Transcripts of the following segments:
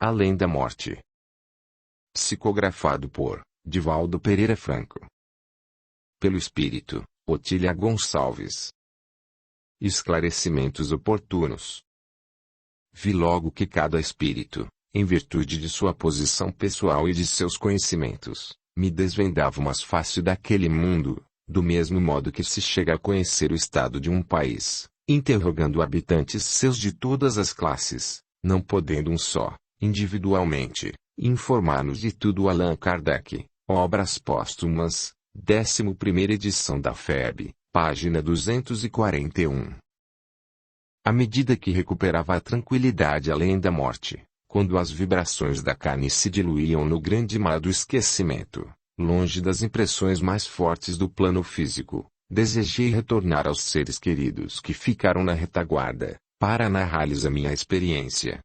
Além da Morte. Psicografado por Divaldo Pereira Franco. Pelo Espírito, Otília Gonçalves. Esclarecimentos oportunos. Vi logo que cada espírito, em virtude de sua posição pessoal e de seus conhecimentos, me desvendava mais fácil daquele mundo, do mesmo modo que se chega a conhecer o estado de um país, interrogando habitantes seus de todas as classes, não podendo um só, individualmente, informar-nos de tudo. Allan Kardec, Obras Póstumas, 11ª edição da FEB, página 241. À medida que recuperava a tranquilidade além da morte, quando as vibrações da carne se diluíam no grande mar do esquecimento, longe das impressões mais fortes do plano físico, desejei retornar aos seres queridos que ficaram na retaguarda, para narrar-lhes a minha experiência.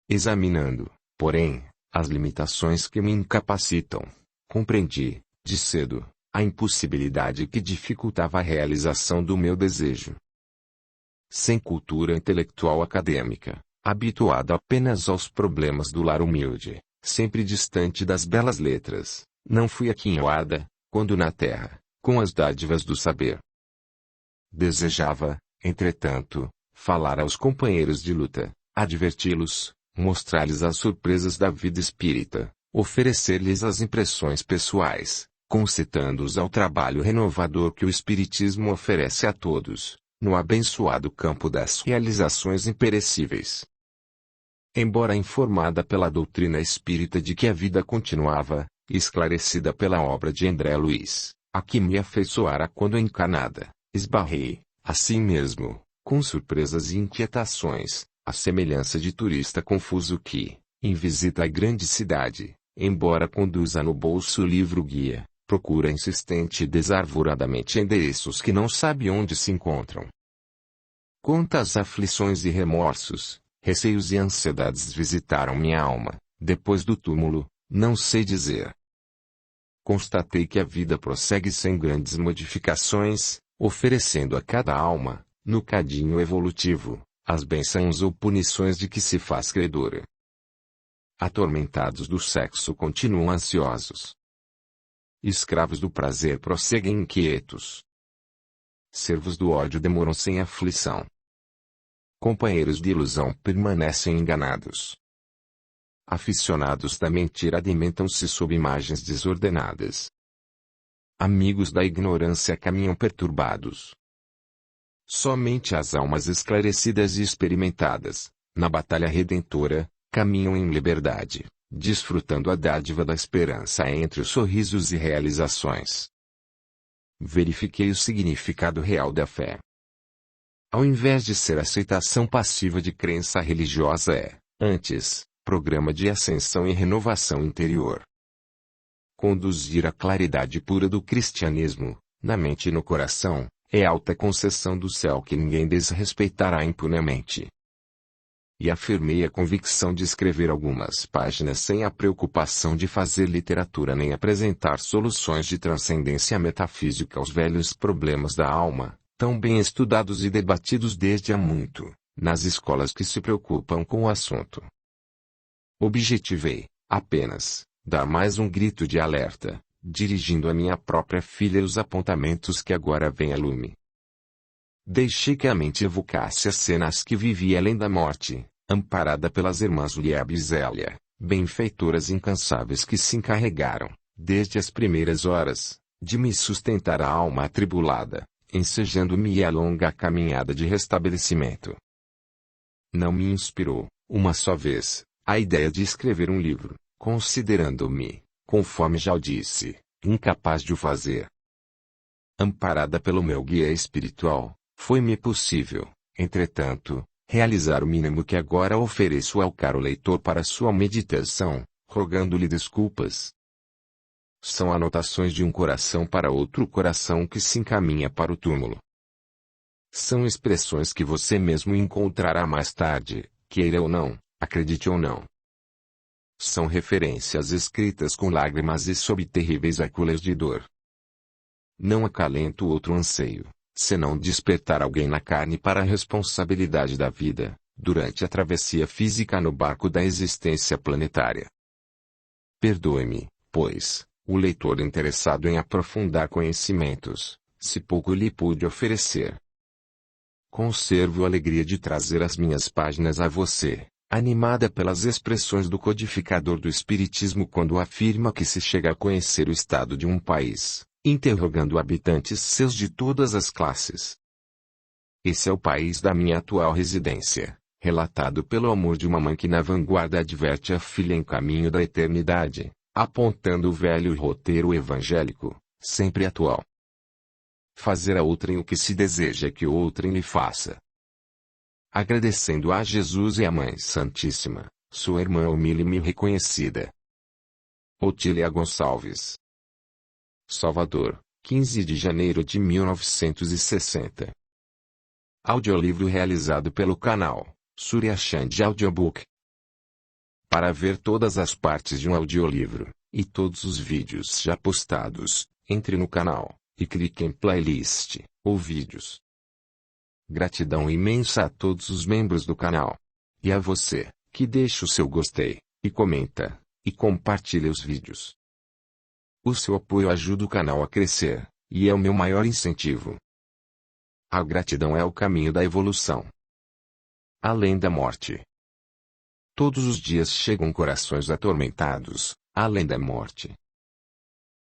Examinando, porém, as limitações que me incapacitam, compreendi, de cedo, a impossibilidade que dificultava a realização do meu desejo. Sem cultura intelectual acadêmica, habituado apenas aos problemas do lar humilde, sempre distante das belas letras, não fui aquinhoada, quando na terra, com as dádivas do saber. Desejava, entretanto, falar aos companheiros de luta, adverti-los, mostrar-lhes as surpresas da vida espírita, oferecer-lhes as impressões pessoais, concitando-os ao trabalho renovador que o Espiritismo oferece a todos, no abençoado campo das realizações imperecíveis. Embora informada pela doutrina espírita de que a vida continuava, esclarecida pela obra de André Luiz, a que me afeiçoara quando encarnada, esbarrei, assim mesmo, com surpresas e inquietações, à semelhança de turista confuso que, em visita à grande cidade, embora conduza no bolso o livro-guia, procura insistente e desarvoradamente endereços que não sabe onde se encontram. Quantas aflições e remorsos, receios e ansiedades visitaram minha alma, depois do túmulo, não sei dizer. Constatei que a vida prossegue sem grandes modificações, oferecendo a cada alma, no cadinho evolutivo, as bênçãos ou punições de que se faz credora. Atormentados do sexo continuam ansiosos. Escravos do prazer prosseguem inquietos. Servos do ódio demoram sem aflição. Companheiros de ilusão permanecem enganados. Aficionados da mentira alimentam-se sob imagens desordenadas. Amigos da ignorância caminham perturbados. Somente as almas esclarecidas e experimentadas, na batalha redentora, caminham em liberdade, desfrutando a dádiva da esperança entre os sorrisos e realizações. Verifiquei o significado real da fé. Ao invés de ser aceitação passiva de crença religiosa antes, programa de ascensão e renovação interior. Conduzir a claridade pura do cristianismo, na mente e no coração, é alta concessão do céu que ninguém desrespeitará impunemente. E afirmei a convicção de escrever algumas páginas sem a preocupação de fazer literatura nem apresentar soluções de transcendência metafísica aos velhos problemas da alma, tão bem estudados e debatidos desde há muito, nas escolas que se preocupam com o assunto. Objetivei, apenas, dar mais um grito de alerta, dirigindo à minha própria filha os apontamentos que agora vêm a lume. Deixei que a mente evocasse as cenas que vivia além da morte, amparada pelas irmãs Liebe e Zélia, benfeitoras incansáveis que se encarregaram, desde as primeiras horas, de me sustentar a alma atribulada, ensejando-me a longa caminhada de restabelecimento. Não me inspirou, uma só vez, a ideia de escrever um livro, considerando-me, conforme já o disse, incapaz de o fazer. Amparada pelo meu guia espiritual, foi-me possível, entretanto, realizar o mínimo que agora ofereço ao caro leitor para sua meditação, rogando-lhe desculpas. São anotações de um coração para outro coração que se encaminha para o túmulo. São expressões que você mesmo encontrará mais tarde, queira ou não, acredite ou não. São referências escritas com lágrimas e sob terríveis agulhas de dor. Não acalento outro anseio, senão despertar alguém na carne para a responsabilidade da vida, durante a travessia física no barco da existência planetária. Perdoe-me, pois, o leitor interessado em aprofundar conhecimentos, se pouco lhe pude oferecer. Conservo a alegria de trazer as minhas páginas a você, animada pelas expressões do codificador do Espiritismo quando afirma que se chega a conhecer o estado de um país, interrogando habitantes seus de todas as classes. Esse é o país da minha atual residência, relatado pelo amor de uma mãe que na vanguarda adverte a filha em caminho da eternidade, apontando o velho roteiro evangélico, sempre atual. Fazer a outrem o que se deseja que outrem lhe faça. Agradecendo a Jesus e à Mãe Santíssima, sua irmã humilde e reconhecida. Otília Gonçalves. Salvador, 15 de janeiro de 1960. Audiolivro realizado pelo canal Surya Chand Audiobook. Para ver todas as partes de um audiolivro, e todos os vídeos já postados, entre no canal, e clique em playlist, ou vídeos. Gratidão imensa a todos os membros do canal. E a você, que deixa o seu gostei, e comenta, e compartilha os vídeos. O seu apoio ajuda o canal a crescer, e é o meu maior incentivo. A gratidão é o caminho da evolução. Além da morte. Todos os dias chegam corações atormentados, além da morte.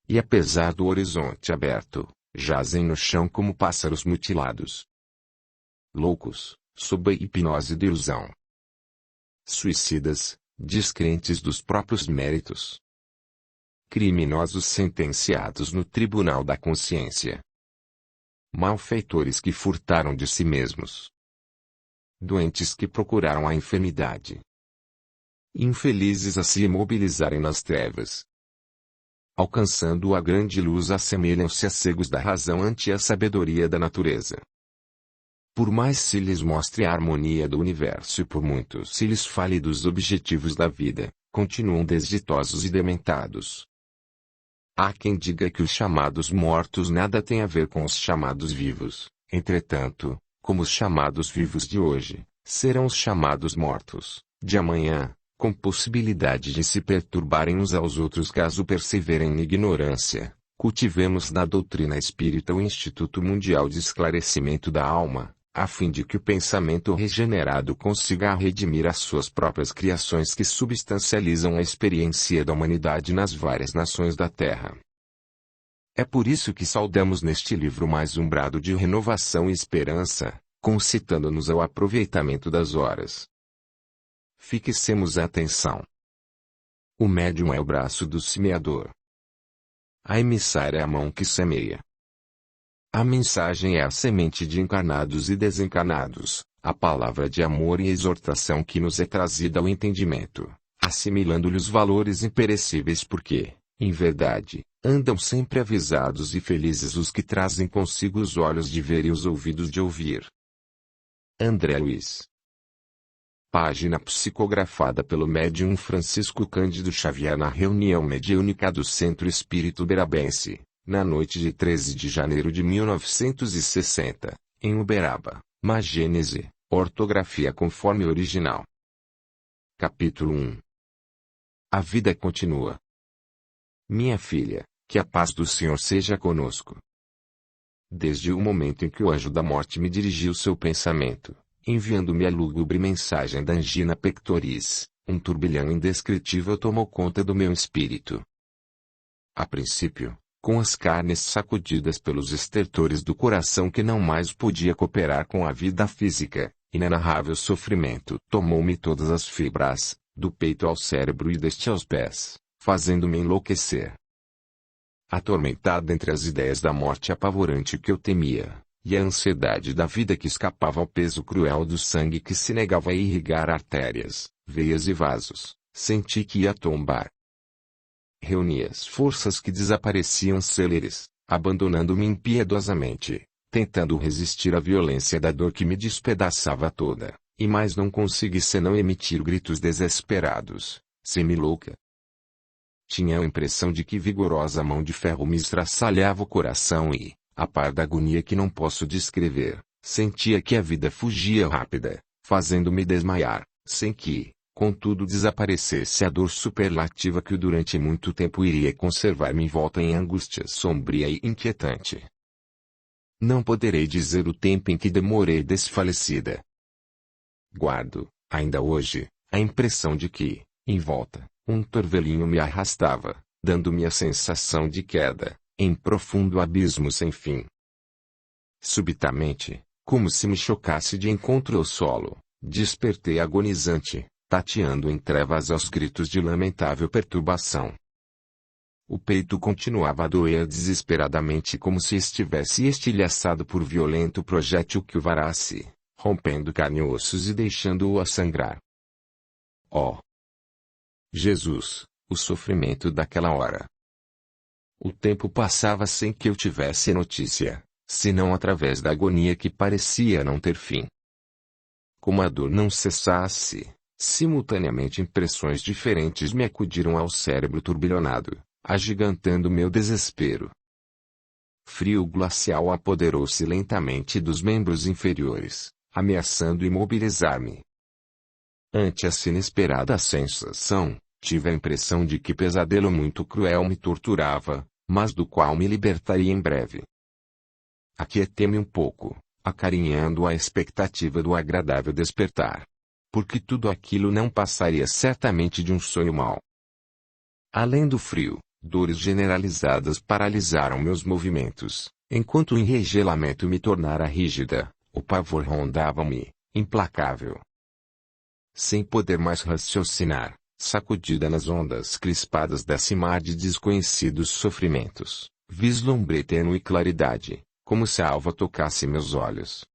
E apesar do horizonte aberto, jazem no chão como pássaros mutilados. Loucos, sob a hipnose de ilusão. Suicidas, descrentes dos próprios méritos. Criminosos sentenciados no tribunal da consciência. Malfeitores que furtaram de si mesmos. Doentes que procuraram a enfermidade. Infelizes a se imobilizarem nas trevas. Alcançando a grande luz assemelham-se a cegos da razão ante a sabedoria da natureza. Por mais se lhes mostre a harmonia do universo e por muito se lhes fale dos objetivos da vida, continuam desditosos e dementados. Há quem diga que os chamados mortos nada têm a ver com os chamados vivos, entretanto, como os chamados vivos de hoje, serão os chamados mortos, de amanhã, com possibilidade de se perturbarem uns aos outros caso perseverem na ignorância, cultivemos na doutrina espírita o Instituto Mundial de Esclarecimento da Alma, a fim de que o pensamento regenerado consiga redimir as suas próprias criações que substancializam a experiência da humanidade nas várias nações da Terra. É por isso que saudamos neste livro mais um brado de renovação e esperança, concitando-nos ao aproveitamento das horas. Fixemos a atenção. O médium é o braço do semeador. A emissária é a mão que semeia. A mensagem é a semente de encarnados e desencarnados, a palavra de amor e exortação que nos é trazida ao entendimento, assimilando-lhe os valores imperecíveis porque, em verdade, andam sempre avisados e felizes os que trazem consigo os olhos de ver e os ouvidos de ouvir. André Luiz. Página psicografada pelo médium Francisco Cândido Xavier na reunião mediúnica do Centro Espírita Uberabense, na noite de 13 de janeiro de 1960, em Uberaba, Magênese, ortografia conforme original. Capítulo 1. A vida continua. Minha filha, que a paz do Senhor seja conosco. Desde o momento em que o anjo da morte me dirigiu seu pensamento, enviando-me a lúgubre mensagem da angina pectoris, um turbilhão indescritível tomou conta do meu espírito. A princípio, com as carnes sacudidas pelos estertores do coração que não mais podia cooperar com a vida física, inenarrável sofrimento tomou-me todas as fibras, do peito ao cérebro e deste aos pés, fazendo-me enlouquecer. Atormentada entre as ideias da morte apavorante que eu temia, e a ansiedade da vida que escapava ao peso cruel do sangue que se negava a irrigar artérias, veias e vasos, senti que ia tombar. Reuni as forças que desapareciam céleres, abandonando-me impiedosamente, tentando resistir à violência da dor que me despedaçava toda, e mais não consegui senão emitir gritos desesperados, semi-louca. Tinha a impressão de que vigorosa mão de ferro me estraçalhava o coração e, a par da agonia que não posso descrever, sentia que a vida fugia rápida, fazendo-me desmaiar, sem que, contudo, desaparecesse a dor superlativa que durante muito tempo iria conservar-me envolta em angústia sombria e inquietante. Não poderei dizer o tempo em que demorei desfalecida. Guardo, ainda hoje, a impressão de que, em volta, um torvelinho me arrastava, dando-me a sensação de queda, em profundo abismo sem fim. Subitamente, como se me chocasse de encontro ao solo, despertei agonizante, tateando em trevas aos gritos de lamentável perturbação. O peito continuava a doer desesperadamente como se estivesse estilhaçado por violento projétil que o varasse, rompendo carne e ossos e deixando-o a sangrar. Oh! Jesus, o sofrimento daquela hora! O tempo passava sem que eu tivesse notícia, senão através da agonia que parecia não ter fim. Como a dor não cessasse, simultaneamente impressões diferentes me acudiram ao cérebro turbilhonado, agigantando meu desespero. Frio glacial apoderou-se lentamente dos membros inferiores, ameaçando imobilizar-me. Ante essa inesperada sensação, tive a impressão de que pesadelo muito cruel me torturava, mas do qual me libertaria em breve. Aquietei-me um pouco, acarinhando a expectativa do agradável despertar. Porque tudo aquilo não passaria certamente de um sonho mau. Além do frio, dores generalizadas paralisaram meus movimentos, enquanto o enregelamento me tornara rígida, o pavor rondava-me, implacável. Sem poder mais raciocinar, sacudida nas ondas crispadas desse mar de desconhecidos sofrimentos, vislumbrei tênue claridade, como se a alva tocasse meus olhos.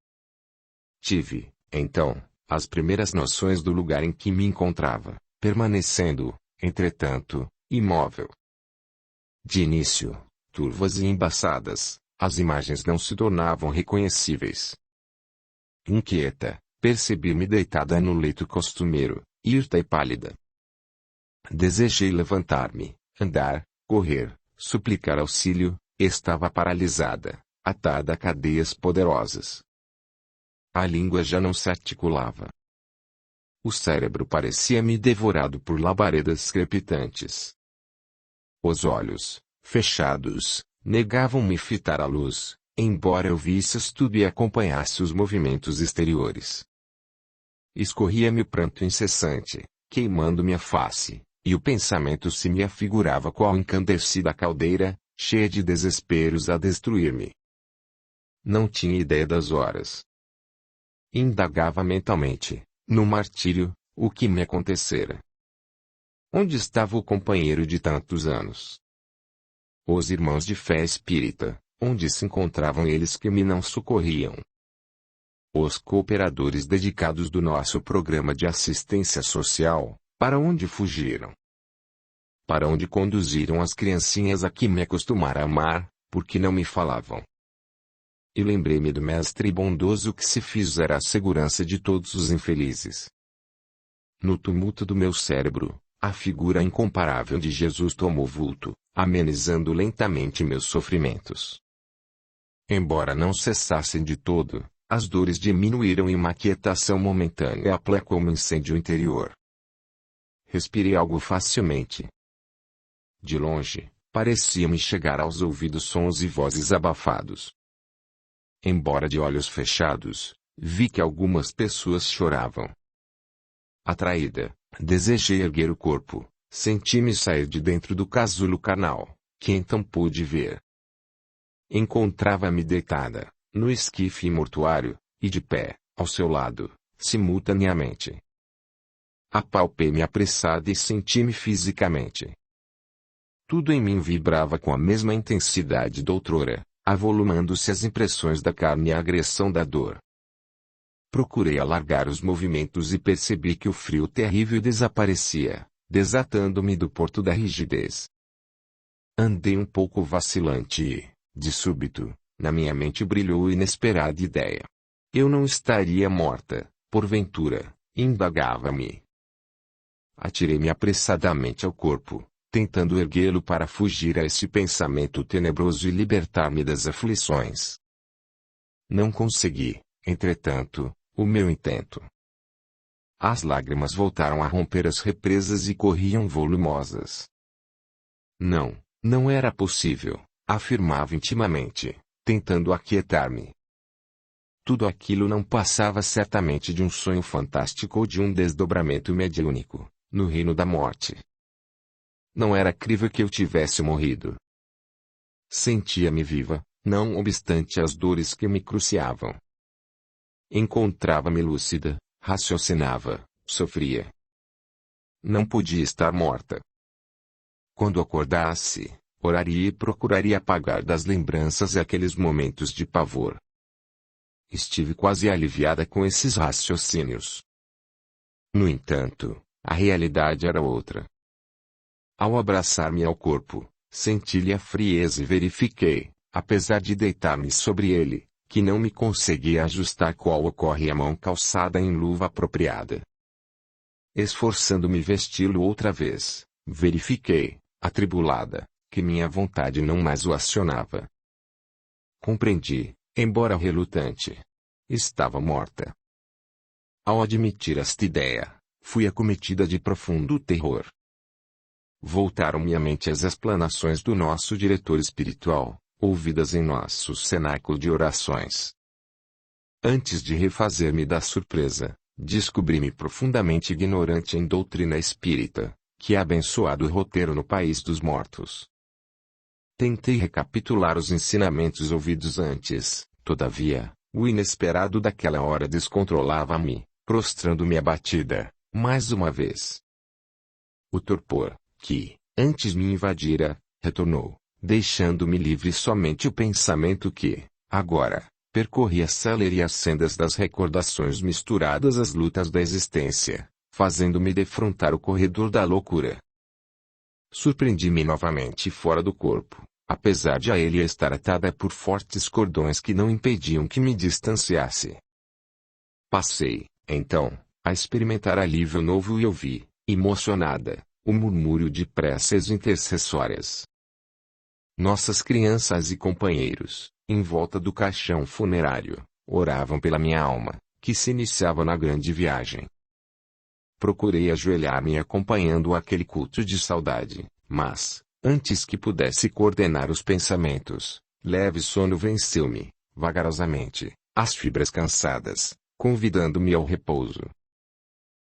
Tive, então, as primeiras noções do lugar em que me encontrava, permanecendo, entretanto, imóvel. De início, turvas e embaçadas, as imagens não se tornavam reconhecíveis. Inquieta, percebi-me deitada no leito costumeiro, hirta e pálida. Desejei levantar-me, andar, correr, suplicar auxílio, estava paralisada, atada a cadeias poderosas. A língua já não se articulava. O cérebro parecia-me devorado por labaredas crepitantes. Os olhos, fechados, negavam-me fitar a luz, embora eu visse tudo e acompanhasse os movimentos exteriores. Escorria-me o pranto incessante, queimando-me a face, e o pensamento se me afigurava qual encandecida caldeira, cheia de desesperos a destruir-me. Não tinha ideia das horas. Indagava mentalmente, no martírio, o que me acontecera. Onde estava o companheiro de tantos anos? Os irmãos de fé espírita, onde se encontravam eles que me não socorriam? Os cooperadores dedicados do nosso programa de assistência social, para onde fugiram? Para onde conduziram as criancinhas a que me acostumara a amar, porque não me falavam? E lembrei-me do mestre bondoso que se fizera a segurança de todos os infelizes. No tumulto do meu cérebro, a figura incomparável de Jesus tomou vulto, amenizando lentamente meus sofrimentos. Embora não cessassem de todo, as dores diminuíram e uma quietação momentânea aplacou o incêndio interior. Respirei algo facilmente. De longe, parecia-me chegar aos ouvidos sons e vozes abafados. Embora de olhos fechados, vi que algumas pessoas choravam. Atraída, desejei erguer o corpo, senti-me sair de dentro do casulo carnal, que então pude ver. Encontrava-me deitada, no esquife mortuário, e de pé, ao seu lado, simultaneamente. Apalpei-me apressada e senti-me fisicamente. Tudo em mim vibrava com a mesma intensidade doutrora, avolumando-se as impressões da carne e a agressão da dor. Procurei alargar os movimentos e percebi que o frio terrível desaparecia, desatando-me do porto da rigidez. Andei um pouco vacilante e, de súbito, na minha mente brilhou inesperada ideia. Eu não estaria morta, porventura, indagava-me. Atirei-me apressadamente ao corpo, tentando erguê-lo para fugir a esse pensamento tenebroso e libertar-me das aflições. Não consegui, entretanto, o meu intento. As lágrimas voltaram a romper as represas e corriam volumosas. Não era possível, afirmava intimamente, tentando aquietar-me. Tudo aquilo não passava certamente de um sonho fantástico ou de um desdobramento mediúnico, no reino da morte. Não era crível que eu tivesse morrido. Sentia-me viva, não obstante as dores que me cruciavam. Encontrava-me lúcida, raciocinava, sofria. Não podia estar morta. Quando acordasse, oraria e procuraria apagar das lembranças aqueles momentos de pavor. Estive quase aliviada com esses raciocínios. No entanto, a realidade era outra. Ao abraçar-me ao corpo, senti-lhe a frieza e verifiquei, apesar de deitar-me sobre ele, que não me conseguia ajustar qual ocorre a mão calçada em luva apropriada. Esforçando-me vesti-lo outra vez, verifiquei, atribulada, que minha vontade não mais o acionava. Compreendi, embora relutante. Estava morta. Ao admitir esta ideia, fui acometida de profundo terror. Voltaram-me à mente as explanações do nosso diretor espiritual, ouvidas em nosso cenáculo de orações. Antes de refazer-me da surpresa, descobri-me profundamente ignorante em doutrina espírita, que abençoado roteiro no país dos mortos. Tentei recapitular os ensinamentos ouvidos antes, todavia, o inesperado daquela hora descontrolava-me, prostrando-me abatida, mais uma vez. O torpor, que, antes me invadira, retornou, deixando-me livre somente o pensamento que, agora, percorria célere as sendas das recordações misturadas às lutas da existência, fazendo-me defrontar o corredor da loucura. Surpreendi-me novamente fora do corpo, apesar de a ele estar atada por fortes cordões que não impediam que me distanciasse. Passei, então, a experimentar alívio novo e ouvi, emocionada, o murmúrio de preces intercessórias. Nossas crianças e companheiros, em volta do caixão funerário, oravam pela minha alma, que se iniciava na grande viagem. Procurei ajoelhar-me acompanhando aquele culto de saudade, mas, antes que pudesse coordenar os pensamentos, leve sono venceu-me, vagarosamente, as fibras cansadas, convidando-me ao repouso.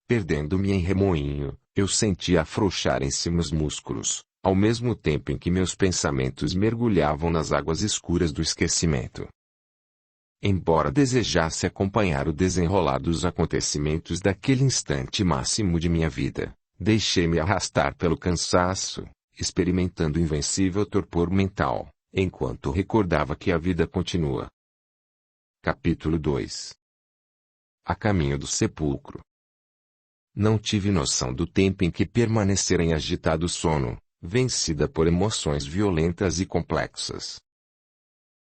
Perdendo-me em remoinho, eu sentia afrouxarem-se meus músculos, ao mesmo tempo em que meus pensamentos mergulhavam nas águas escuras do esquecimento. Embora desejasse acompanhar o desenrolar dos acontecimentos daquele instante máximo de minha vida, deixei-me arrastar pelo cansaço, experimentando invencível torpor mental, enquanto recordava que a vida continua. Capítulo 2. A caminho do sepulcro. Não tive noção do tempo em que permanecera em agitado sono, vencida por emoções violentas e complexas.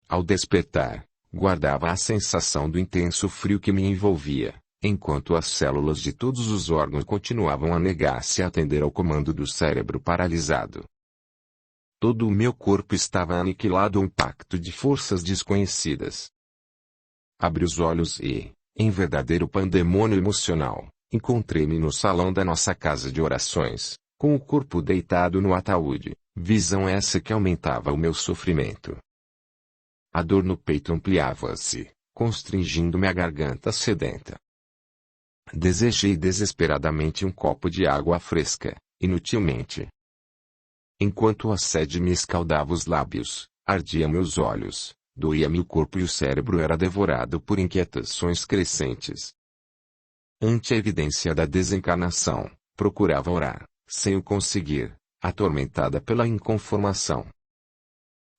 Ao despertar, guardava a sensação do intenso frio que me envolvia, enquanto as células de todos os órgãos continuavam a negar-se a atender ao comando do cérebro paralisado. Todo o meu corpo estava aniquilado a um pacto de forças desconhecidas. Abri os olhos e, em verdadeiro pandemônio emocional, encontrei-me no salão da nossa casa de orações, com o corpo deitado no ataúde, visão essa que aumentava o meu sofrimento. A dor no peito ampliava-se, constringindo-me a garganta sedenta. Desejei desesperadamente um copo de água fresca, inutilmente. Enquanto a sede me escaldava os lábios, ardia meus olhos, doía-me o corpo e o cérebro era devorado por inquietações crescentes. Ante a evidência da desencarnação, procurava orar, sem o conseguir, atormentada pela inconformação.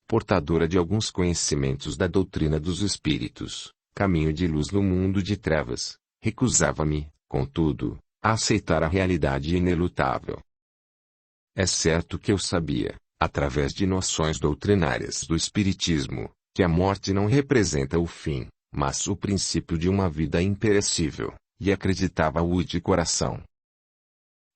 Portadora de alguns conhecimentos da doutrina dos espíritos, caminho de luz no mundo de trevas, recusava-me, contudo, a aceitar a realidade inelutável. É certo que eu sabia, através de noções doutrinárias do espiritismo, que a morte não representa o fim, mas o princípio de uma vida imperecível, e acreditava-o de coração.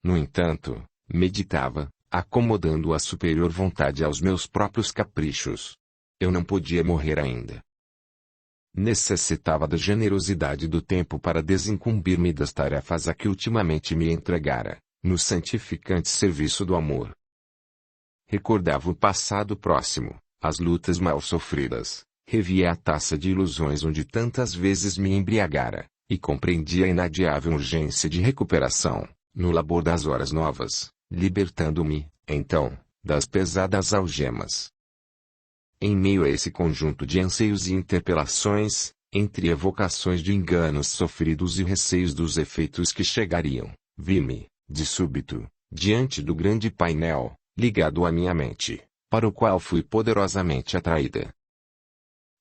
No entanto, meditava, acomodando a superior vontade aos meus próprios caprichos. Eu não podia morrer ainda. Necessitava da generosidade do tempo para desincumbir-me das tarefas a que ultimamente me entregara, no santificante serviço do amor. Recordava o passado próximo, as lutas mal sofridas, revia a taça de ilusões onde tantas vezes me embriagara, e compreendia a inadiável urgência de recuperação, no labor das horas novas, libertando-me, então, das pesadas algemas. Em meio a esse conjunto de anseios e interpelações, entre evocações de enganos sofridos e receios dos efeitos que chegariam, vi-me, de súbito, diante do grande painel, ligado à minha mente, para o qual fui poderosamente atraída.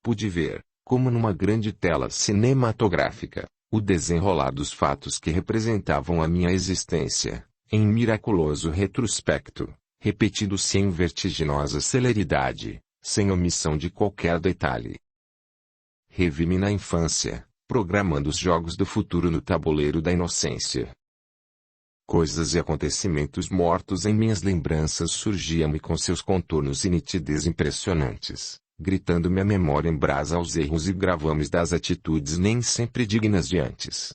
Pude ver, como numa grande tela cinematográfica, o desenrolar dos fatos que representavam a minha existência, em miraculoso retrospecto, repetindo-se em vertiginosa celeridade, sem omissão de qualquer detalhe. Revi-me na infância, programando os jogos do futuro no tabuleiro da inocência. Coisas e acontecimentos mortos em minhas lembranças surgiam-me com seus contornos e nitidez impressionantes, gritando-me a memória em brasa aos erros e gravames das atitudes nem sempre dignas de antes.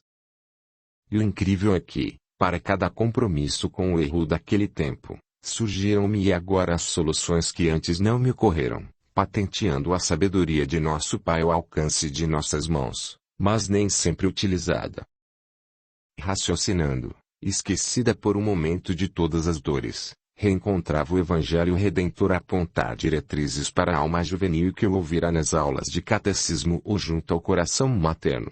E o incrível é que, para cada compromisso com o erro daquele tempo, surgiram-me agora as soluções que antes não me ocorreram, patenteando a sabedoria de nosso Pai ao alcance de nossas mãos, mas nem sempre utilizada. Raciocinando, esquecida por um momento de todas as dores, reencontrava o Evangelho Redentor a apontar diretrizes para a alma juvenil que eu ouvira nas aulas de catecismo ou junto ao coração materno.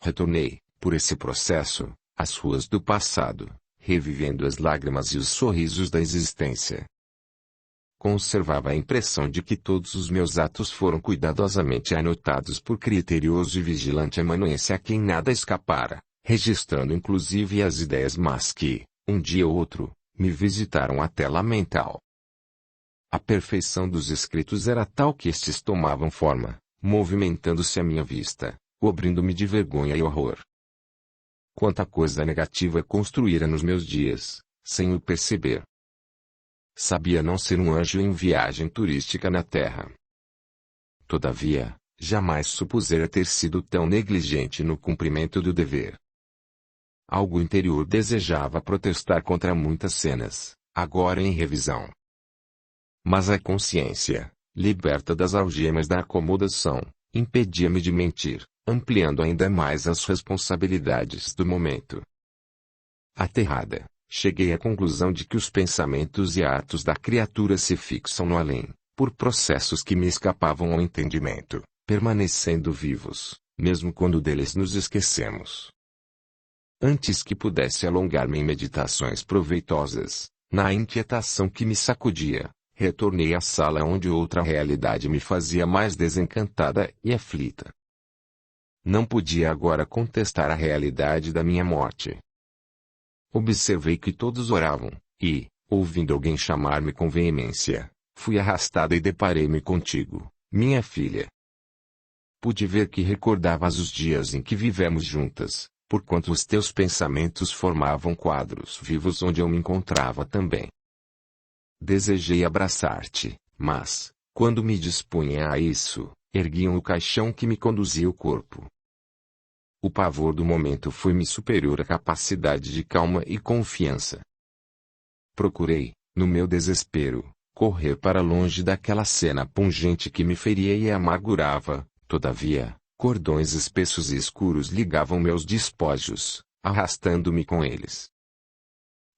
Retornei, por esse processo, às ruas do passado, revivendo as lágrimas e os sorrisos da existência. Conservava a impressão de que todos os meus atos foram cuidadosamente anotados por criterioso e vigilante amanuense a quem nada escapara, registrando inclusive as ideias más que, um dia ou outro, me visitaram a tela mental. A perfeição dos escritos era tal que estes tomavam forma, movimentando-se à minha vista, cobrindo-me de vergonha e horror. Quanta coisa negativa construíra nos meus dias, sem o perceber. Sabia não ser um anjo em viagem turística na Terra. Todavia, jamais supusera ter sido tão negligente no cumprimento do dever. Algo interior desejava protestar contra muitas cenas, agora em revisão. Mas a consciência, liberta das algemas da acomodação, impedia-me de mentir, ampliando ainda mais as responsabilidades do momento. Aterrada, cheguei à conclusão de que os pensamentos e atos da criatura se fixam no além, por processos que me escapavam ao entendimento, permanecendo vivos, mesmo quando deles nos esquecemos. Antes que pudesse alongar-me em meditações proveitosas, na inquietação que me sacudia, retornei à sala onde outra realidade me fazia mais desencantada e aflita. Não podia agora contestar a realidade da minha morte. Observei que todos oravam, e, ouvindo alguém chamar-me com veemência, fui arrastada e deparei-me contigo, minha filha. Pude ver que recordavas os dias em que vivemos juntas, porquanto os teus pensamentos formavam quadros vivos onde eu me encontrava também. Desejei abraçar-te, mas, quando me dispunha a isso, erguiam o caixão que me conduzia o corpo. O pavor do momento foi-me superior à capacidade de calma e confiança. Procurei, no meu desespero, correr para longe daquela cena pungente que me feria e amargurava, todavia, cordões espessos e escuros ligavam meus despojos, arrastando-me com eles.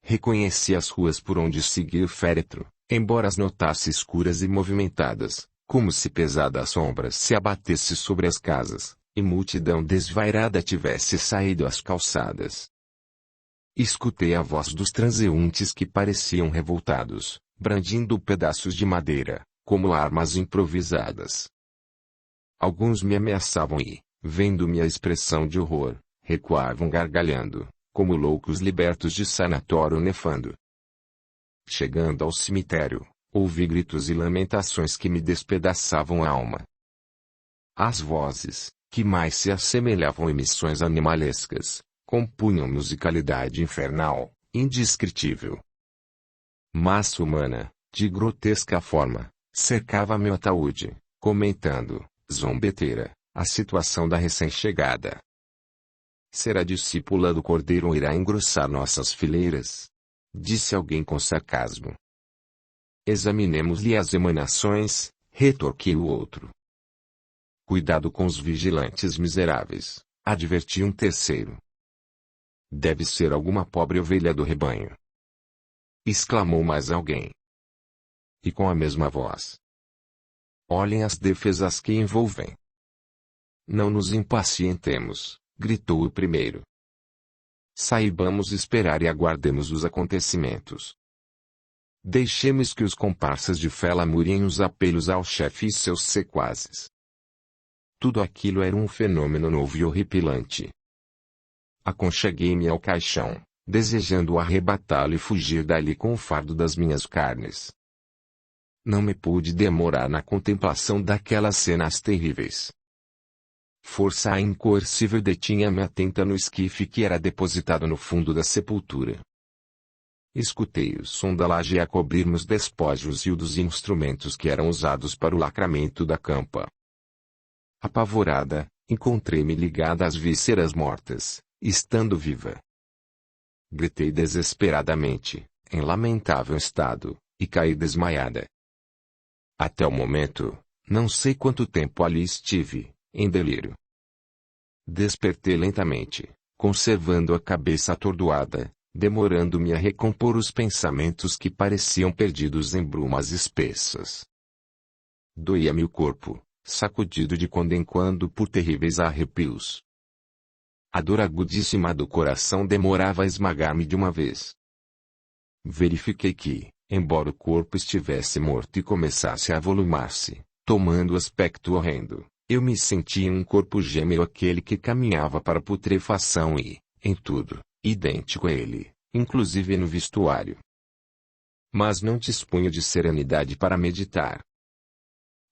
Reconheci as ruas por onde segui o féretro, embora as notasse escuras e movimentadas, como se pesada sombra se abatesse sobre as casas, e multidão desvairada tivesse saído às calçadas. Escutei a voz dos transeuntes que pareciam revoltados, brandindo pedaços de madeira, como armas improvisadas. Alguns me ameaçavam e, vendo minha expressão de horror, recuavam gargalhando, como loucos libertos de sanatório nefando. Chegando ao cemitério, ouvi gritos e lamentações que me despedaçavam a alma. As vozes, que mais se assemelhavam a emissões animalescas, compunham musicalidade infernal, indescritível. Massa humana, de grotesca forma, cercava meu ataúde, comentando, zombeteira, A situação da recém-chegada. Será discípula do Cordeiro ou irá engrossar nossas fileiras? Disse alguém com sarcasmo. Examinemos-lhe as emanações, retorquiu o outro. Cuidado com os vigilantes miseráveis, advertiu um terceiro. Deve ser alguma pobre ovelha do rebanho. Exclamou mais alguém. E com a mesma voz. Olhem as defesas que envolvem. Não nos impacientemos, gritou o primeiro. Saibamos esperar e aguardemos os acontecimentos. Deixemos que os comparsas de fé lamuriem os apelos ao chefe e seus sequazes. Tudo aquilo era um fenômeno novo e horripilante. Aconcheguei-me ao caixão, desejando arrebatá-lo e fugir dali com o fardo das minhas carnes. Não me pude demorar na contemplação daquelas cenas terríveis. Força incoercível detinha-me atenta no esquife que era depositado no fundo da sepultura. Escutei o som da laje a cobrir-me os despojos e o dos instrumentos que eram usados para o lacramento da campa. Apavorada, encontrei-me ligada às vísceras mortas, estando viva. Gritei desesperadamente, em lamentável estado, e caí desmaiada. Até o momento, não sei quanto tempo ali estive, em delírio. Despertei lentamente, conservando a cabeça atordoada, demorando-me a recompor os pensamentos que pareciam perdidos em brumas espessas. Doía-me o corpo, sacudido de quando em quando por terríveis arrepios. A dor agudíssima do coração demorava a esmagar-me de uma vez. Verifiquei que, embora o corpo estivesse morto e começasse a avolumar-se, tomando aspecto horrendo, eu me sentia um corpo gêmeo aquele que caminhava para a putrefação e, em tudo, idêntico a ele, inclusive no vestuário. Mas não dispunha de serenidade para meditar.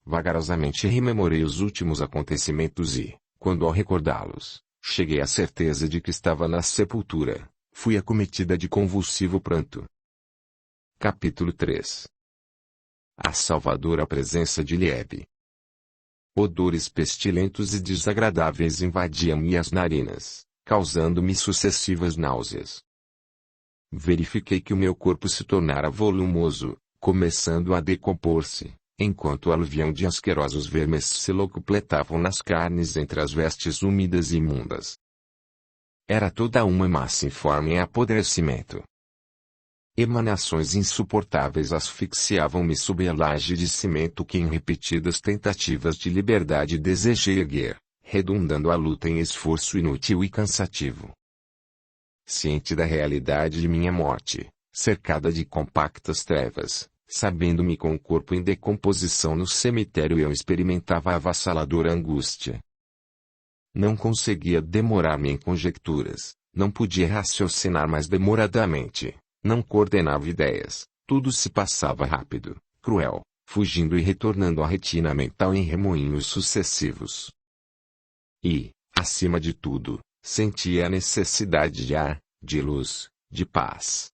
Vagarosamente rememorei os últimos acontecimentos e, quando ao recordá-los, cheguei à certeza de que estava na sepultura, fui acometida de convulsivo pranto. Capítulo 3. A salvadora presença de Liebe. Odores pestilentos e desagradáveis invadiam-me as narinas, causando-me sucessivas náuseas. Verifiquei que o meu corpo se tornara volumoso, começando a decompor-se, enquanto o aluvião de asquerosos vermes se locupletavam nas carnes entre as vestes úmidas e imundas. Era toda uma massa informe em apodrecimento. Emanações insuportáveis asfixiavam-me sob a laje de cimento que em repetidas tentativas de liberdade desejei erguer, redundando a luta em esforço inútil e cansativo. Ciente da realidade de minha morte, cercada de compactas trevas, sabendo-me com o corpo em decomposição no cemitério, eu experimentava a avassaladora angústia. Não conseguia demorar-me em conjecturas, não podia raciocinar mais demoradamente, não coordenava ideias, tudo se passava rápido, cruel, fugindo e retornando à retina mental em remoinhos sucessivos. E, acima de tudo, sentia a necessidade de ar, de luz, de paz.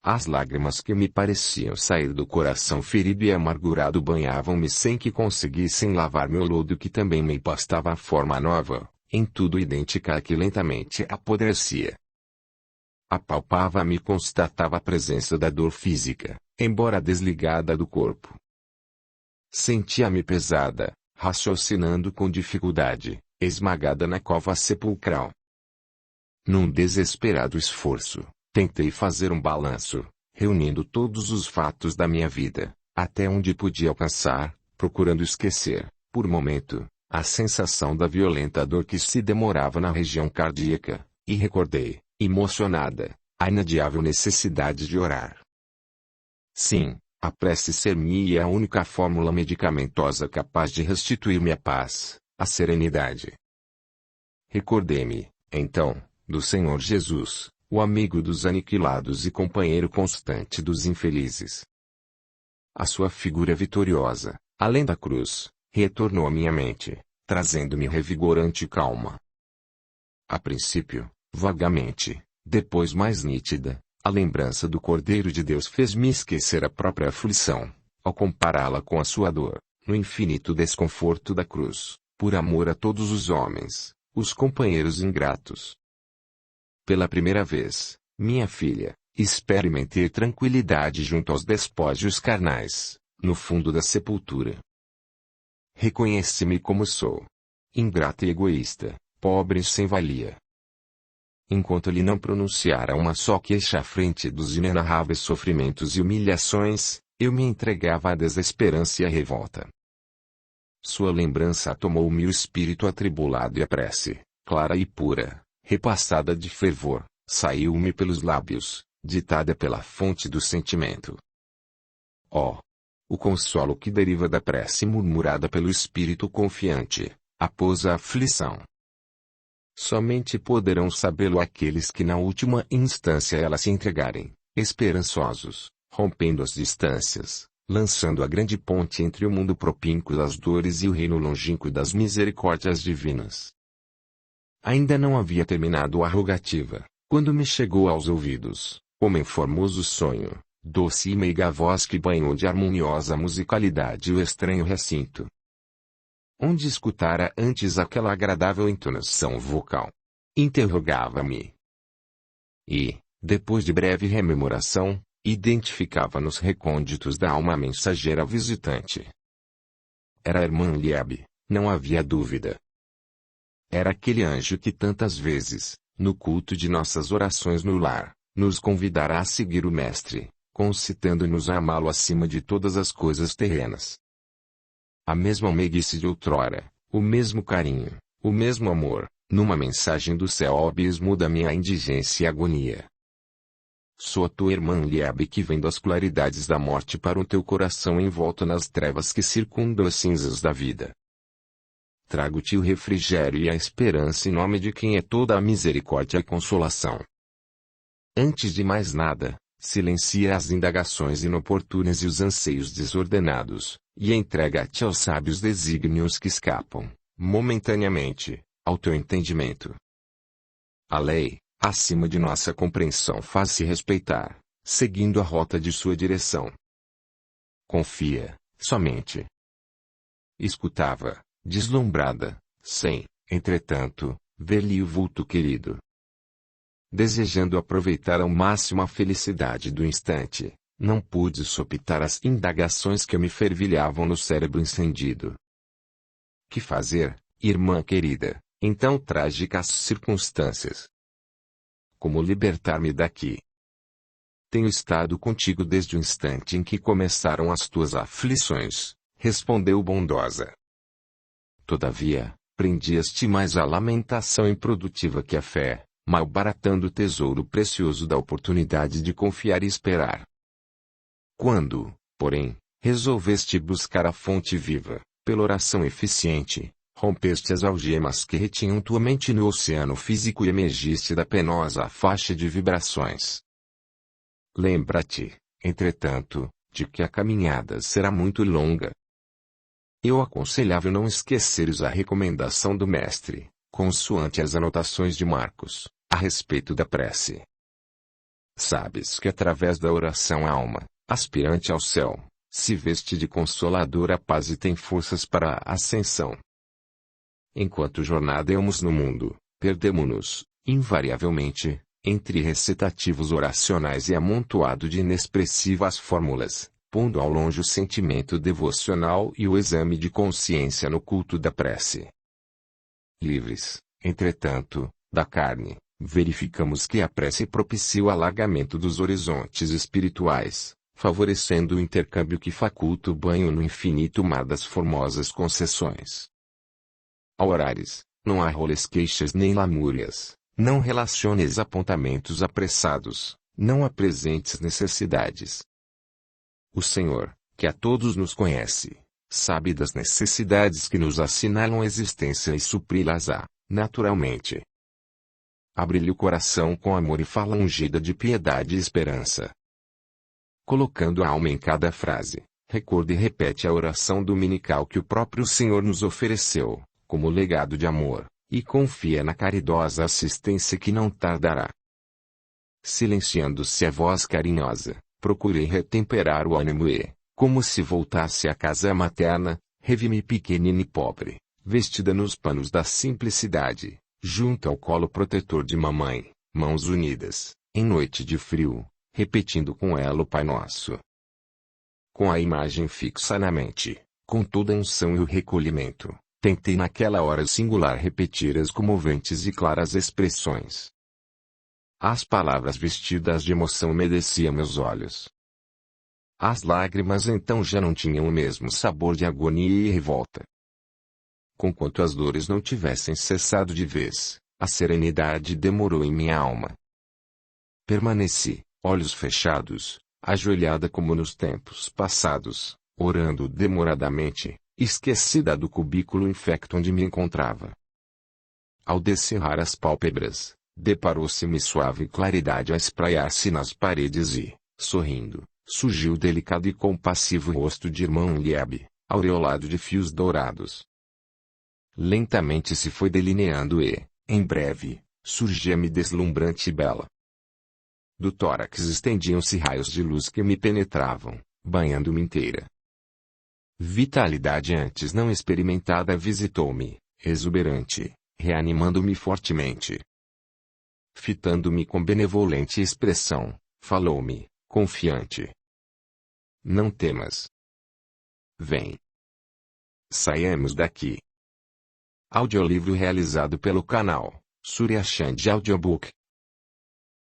As lágrimas que me pareciam sair do coração ferido e amargurado banhavam-me sem que conseguissem lavar meu lodo, que também me bastava a forma nova, em tudo idêntica a que lentamente apodrecia. Apalpava-me e constatava a presença da dor física, embora desligada do corpo. Sentia-me pesada, raciocinando com dificuldade, esmagada na cova sepulcral. Num desesperado esforço, tentei fazer um balanço, reunindo todos os fatos da minha vida, até onde podia alcançar, procurando esquecer, por momento, a sensação da violenta dor que se demorava na região cardíaca, e recordei, emocionada, a inadiável necessidade de orar. Sim, a prece ser-me a única fórmula medicamentosa capaz de restituir-me a paz, a serenidade. Recordei-me, então, do Senhor Jesus, o amigo dos aniquilados e companheiro constante dos infelizes. A sua figura vitoriosa, além da cruz, retornou à minha mente, trazendo-me revigorante calma. A princípio, vagamente, depois mais nítida, a lembrança do Cordeiro de Deus fez-me esquecer a própria aflição, ao compará-la com a sua dor, no infinito desconforto da cruz, por amor a todos os homens, os companheiros ingratos. Pela primeira vez, minha filha, experimentei tranquilidade junto aos despojos carnais, no fundo da sepultura. Reconhece-me como sou. Ingrata e egoísta, pobre e sem valia. Enquanto ele não pronunciara uma só queixa à frente dos inenarráveis sofrimentos e humilhações, eu me entregava à desesperança e à revolta. Sua lembrança tomou-me o espírito atribulado e a prece, clara e pura, repassada de fervor, saiu-me pelos lábios, ditada pela fonte do sentimento. Oh! O consolo que deriva da prece murmurada pelo espírito confiante, após a aflição. Somente poderão sabê-lo aqueles que na última instância ela se entregarem, esperançosos, rompendo as distâncias, lançando a grande ponte entre o mundo propínquo das dores e o reino longínquo das misericórdias divinas. Ainda não havia terminado a rogativa, quando me chegou aos ouvidos, como em formoso sonho, doce e meiga voz que banhou de harmoniosa musicalidade o estranho recinto. Onde escutara antes aquela agradável entonação vocal? Interrogava-me. E, depois de breve rememoração, identificava nos recônditos da alma a mensageira visitante. Era a irmã Liebe, não havia dúvida. Era aquele anjo que tantas vezes, no culto de nossas orações no lar, nos convidará a seguir o Mestre, concitando-nos a amá-lo acima de todas as coisas terrenas. A mesma meiguice de outrora, o mesmo carinho, o mesmo amor, numa mensagem do céu ao abismo da minha indigência e agonia. Sou a tua irmã Liebe que vem das claridades da morte para o teu coração envolto nas trevas que circundam as cinzas da vida. Trago-te o refrigério e a esperança em nome de quem é toda a misericórdia e consolação. Antes de mais nada, silencia as indagações inoportunas e os anseios desordenados, e entrega-te aos sábios desígnios que escapam, momentaneamente, ao teu entendimento. A lei, acima de nossa compreensão, faz-se respeitar, seguindo a rota de sua direção. Confia, somente. Escutava, deslumbrada, sem, entretanto, ver-lhe o vulto querido. Desejando aproveitar ao máximo a felicidade do instante, não pude sopitar as indagações que me fervilhavam no cérebro incendido. Que fazer, irmã querida, em tão trágicas circunstâncias? Como libertar-me daqui? Tenho estado contigo desde o instante em que começaram as tuas aflições, respondeu bondosa. Todavia, prendias-te mais à lamentação improdutiva que à fé, malbaratando o tesouro precioso da oportunidade de confiar e esperar. Quando, porém, resolveste buscar a fonte viva, pela oração eficiente, rompeste as algemas que retinham tua mente no oceano físico e emergiste da penosa faixa de vibrações. Lembra-te, entretanto, de que a caminhada será muito longa. Eu aconselhava não esqueceres a recomendação do Mestre, consoante as anotações de Marcos, a respeito da prece. Sabes que através da oração a alma, aspirante ao céu, se veste de consoladora paz e tem forças para a ascensão. Enquanto jornadeamos no mundo, perdemo-nos, invariavelmente, entre recitativos oracionais e amontoado de inexpressivas fórmulas, pondo ao longe o sentimento devocional e o exame de consciência no culto da prece. Livres, entretanto, da carne, verificamos que a prece propicia o alargamento dos horizontes espirituais, favorecendo o intercâmbio que faculta o banho no infinito mar das formosas concessões. Ao orares, não há roles queixas nem lamúrias, não relaciones apontamentos apressados, não apresentes necessidades. O Senhor, que a todos nos conhece, sabe das necessidades que nos assinalam a existência e supri-las-á, naturalmente. Abre-lhe o coração com amor e fala ungida de piedade e esperança. Colocando a alma em cada frase, recorda e repete a oração dominical que o próprio Senhor nos ofereceu, como legado de amor, e confia na caridosa assistência que não tardará. Silenciando-se a voz carinhosa, procurei retemperar o ânimo e, como se voltasse à casa materna, revi-me pequenina e pobre, vestida nos panos da simplicidade, junto ao colo protetor de mamãe, mãos unidas, em noite de frio, repetindo com ela o Pai Nosso. Com a imagem fixa na mente, com toda a unção e o recolhimento, tentei naquela hora singular repetir as comoventes e claras expressões. As palavras vestidas de emoção umedeciam meus olhos. As lágrimas então já não tinham o mesmo sabor de agonia e revolta. Conquanto as dores não tivessem cessado de vez, a serenidade demorou em minha alma. Permaneci, olhos fechados, ajoelhada como nos tempos passados, orando demoradamente, esquecida do cubículo infecto onde me encontrava. Ao descerrar as pálpebras, deparou-se-me suave claridade a espraiar-se nas paredes e, sorrindo, surgiu o delicado e compassivo rosto de irmão Liebe, aureolado de fios dourados. Lentamente se foi delineando e, em breve, surgia-me deslumbrante e bela. Do tórax estendiam-se raios de luz que me penetravam, banhando-me inteira. Vitalidade antes não experimentada visitou-me, exuberante, reanimando-me fortemente. Fitando-me com benevolente expressão, falou-me, confiante. Não temas. Vem. Saiamos daqui. Audiolivro realizado pelo canal Surya Chand Audiobook.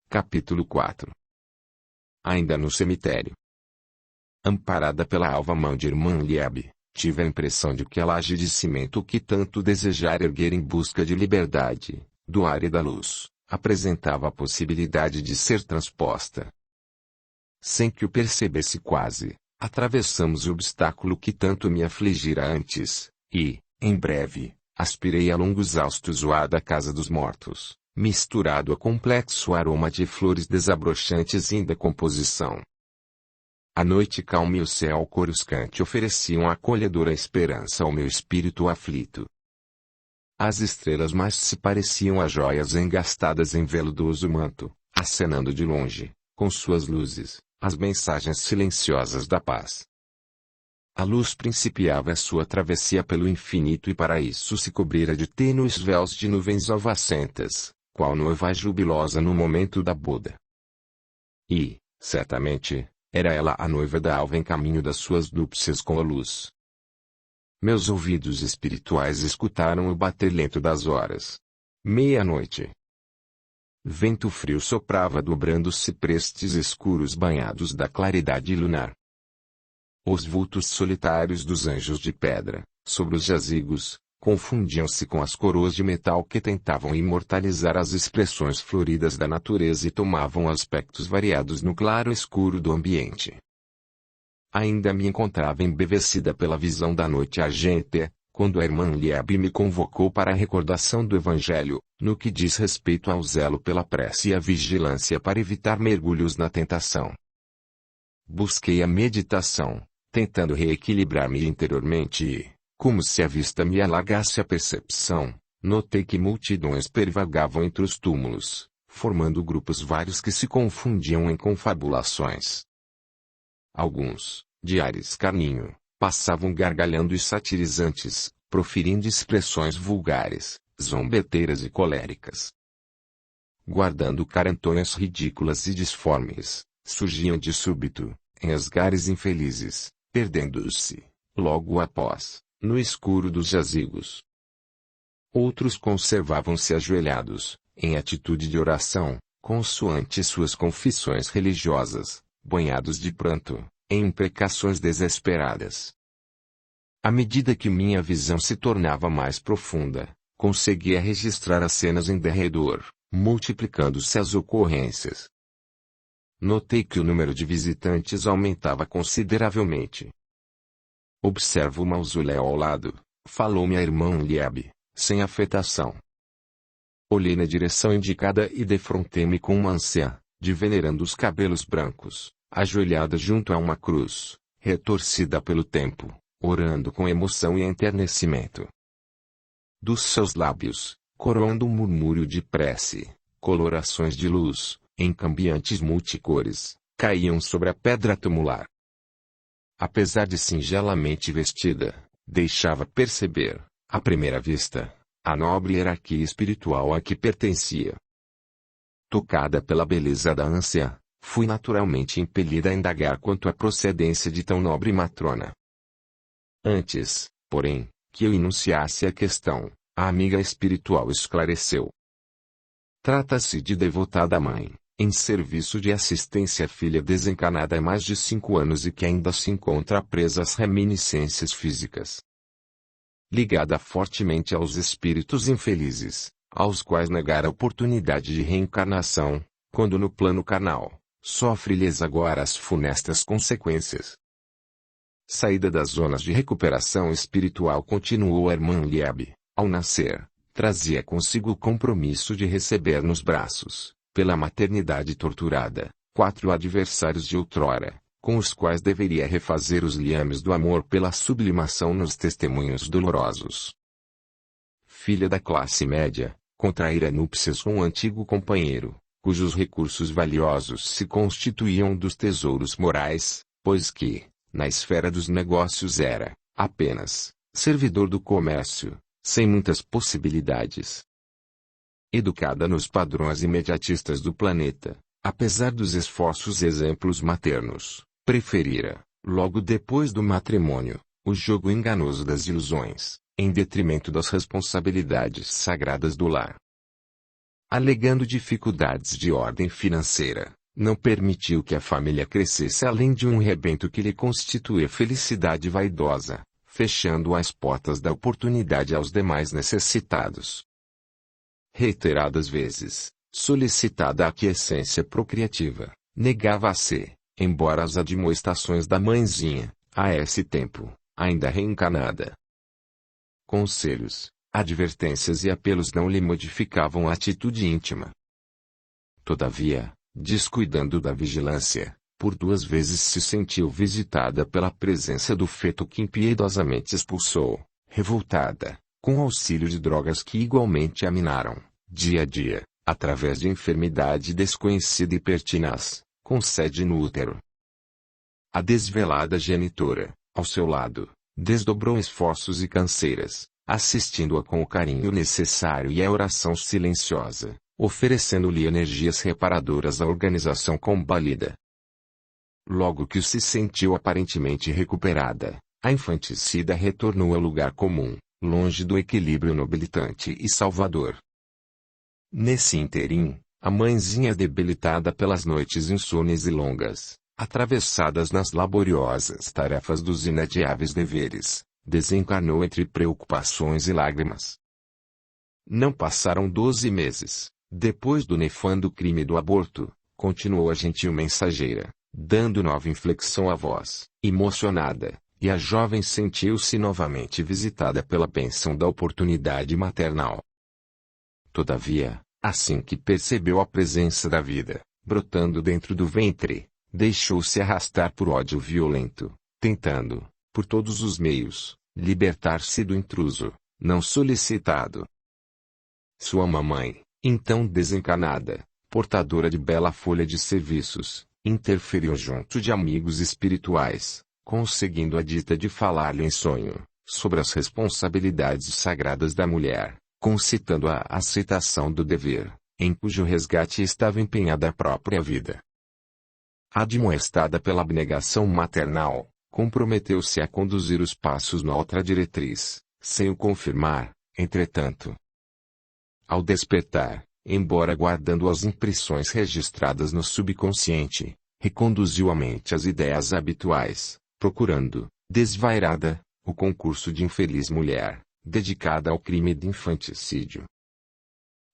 Capítulo 4. Ainda no cemitério. Amparada pela alva mão de irmã Liebe, tive a impressão de que a laje de cimento que tanto desejara erguer em busca de liberdade, do ar e da luz, apresentava a possibilidade de ser transposta. Sem que o percebesse quase, atravessamos o obstáculo que tanto me afligira antes, e, em breve, aspirei a longos haustos o ar da casa dos mortos, misturado a complexo aroma de flores desabrochantes em decomposição. A noite calma e o céu coruscante ofereciam acolhedora esperança ao meu espírito aflito. As estrelas mais se pareciam a joias engastadas em veludoso manto, acenando de longe, com suas luzes, as mensagens silenciosas da paz. A luz principiava a sua travessia pelo infinito e para isso se cobrira de tênues véus de nuvens alvacentas, qual noiva jubilosa no momento da boda. E, certamente, era ela a noiva da alva em caminho das suas núpcias com a luz. Meus ouvidos espirituais escutaram o bater lento das horas. Meia-noite. Vento frio soprava dobrando ciprestes escuros banhados da claridade lunar. Os vultos solitários dos anjos de pedra, sobre os jazigos, confundiam-se com as coroas de metal que tentavam imortalizar as expressões floridas da natureza e tomavam aspectos variados no claro escuro do ambiente. Ainda me encontrava embevecida pela visão da noite argêntea, quando a irmã Liebe me convocou para a recordação do Evangelho, no que diz respeito ao zelo pela prece e à vigilância para evitar mergulhos na tentação. Busquei a meditação, tentando reequilibrar-me interiormente e, como se a vista me alagasse a percepção, notei que multidões pervagavam entre os túmulos, formando grupos vários que se confundiam em confabulações. Alguns, de ar escarninho, passavam gargalhando e satirizantes, proferindo expressões vulgares, zombeteiras e coléricas. Guardando carantonas ridículas e disformes, surgiam de súbito, em asgares infelizes, perdendo-se, logo após, no escuro dos jazigos. Outros conservavam-se ajoelhados, em atitude de oração, consoante suas confissões religiosas, banhados de pranto, em imprecações desesperadas. À medida que minha visão se tornava mais profunda, conseguia registrar as cenas em derredor, multiplicando-se as ocorrências. Notei que o número de visitantes aumentava consideravelmente. Observo o mausoléu ao lado, falou-me a irmã Liebe, sem afetação. Olhei na direção indicada e defrontei-me com uma anciã, de venerandos cabelos brancos, ajoelhada junto a uma cruz, retorcida pelo tempo, orando com emoção e enternecimento. Dos seus lábios, coroando um murmúrio de prece, colorações de luz, em cambiantes multicores, caíam sobre a pedra tumular. Apesar de singelamente vestida, deixava perceber, à primeira vista, a nobre hierarquia espiritual a que pertencia. Tocada pela beleza da ânsia, fui naturalmente impelida a indagar quanto à procedência de tão nobre matrona. Antes, porém, que eu enunciasse a questão, a amiga espiritual esclareceu. Trata-se de devotada mãe, em serviço de assistência à filha desencarnada há mais de 5 anos e que ainda se encontra presa às reminiscências físicas. Ligada fortemente aos espíritos infelizes, aos quais negara a oportunidade de reencarnação, quando no plano carnal, sofre-lhes agora as funestas consequências. Saída das zonas de recuperação espiritual, continuou a irmã Liebe, ao nascer, trazia consigo o compromisso de receber nos braços, pela maternidade torturada, 4 adversários de outrora, com os quais deveria refazer os liames do amor pela sublimação nos testemunhos dolorosos. Filha da classe média, contraíra núpcias com um antigo companheiro, cujos recursos valiosos se constituíam dos tesouros morais, pois que, na esfera dos negócios era, apenas, servidor do comércio, sem muitas possibilidades. Educada nos padrões imediatistas do planeta, apesar dos esforços e exemplos maternos, preferira, logo depois do matrimônio, o jogo enganoso das ilusões, em detrimento das responsabilidades sagradas do lar. Alegando dificuldades de ordem financeira, não permitiu que a família crescesse além de um rebento que lhe constituía felicidade vaidosa, fechando as portas da oportunidade aos demais necessitados. Reiteradas vezes, solicitada a aquiescência procriativa, negava-se, embora as admoestações da mãezinha, a esse tempo, ainda reencarnada. Conselhos, advertências e apelos não lhe modificavam a atitude íntima. Todavia, descuidando da vigilância, por 2 vezes se sentiu visitada pela presença do feto que impiedosamente expulsou, revoltada, com auxílio de drogas que igualmente a minaram, dia a dia, através de enfermidade desconhecida e pertinaz, com sede no útero. A desvelada genitora, ao seu lado, desdobrou esforços e canseiras, assistindo-a com o carinho necessário e a oração silenciosa, oferecendo-lhe energias reparadoras à organização combalida. Logo que se sentiu aparentemente recuperada, a infanticida retornou ao lugar comum, longe do equilíbrio nobilitante e salvador. Nesse ínterim, a mãezinha debilitada pelas noites insônias e longas, atravessadas nas laboriosas tarefas dos inadiáveis deveres, desencarnou entre preocupações e lágrimas. Não passaram 12 meses, depois do nefando crime do aborto, continuou a gentil mensageira, dando nova inflexão à voz, emocionada, e a jovem sentiu-se novamente visitada pela bênção da oportunidade maternal. Todavia, assim que percebeu a presença da vida, brotando dentro do ventre, deixou-se arrastar por ódio violento, tentando, por todos os meios, libertar-se do intruso, não solicitado. Sua mamãe, então desencarnada, portadora de bela folha de serviços, interferiu junto de amigos espirituais, conseguindo a dita de falar-lhe em sonho, sobre as responsabilidades sagradas da mulher, concitando a aceitação do dever, em cujo resgate estava empenhada a própria vida. Admoestada pela abnegação maternal, comprometeu-se a conduzir os passos na outra diretriz, sem o confirmar, entretanto. Ao despertar, embora guardando as impressões registradas no subconsciente, reconduziu a mente às ideias habituais, procurando, desvairada, o concurso de infeliz mulher, dedicada ao crime de infanticídio.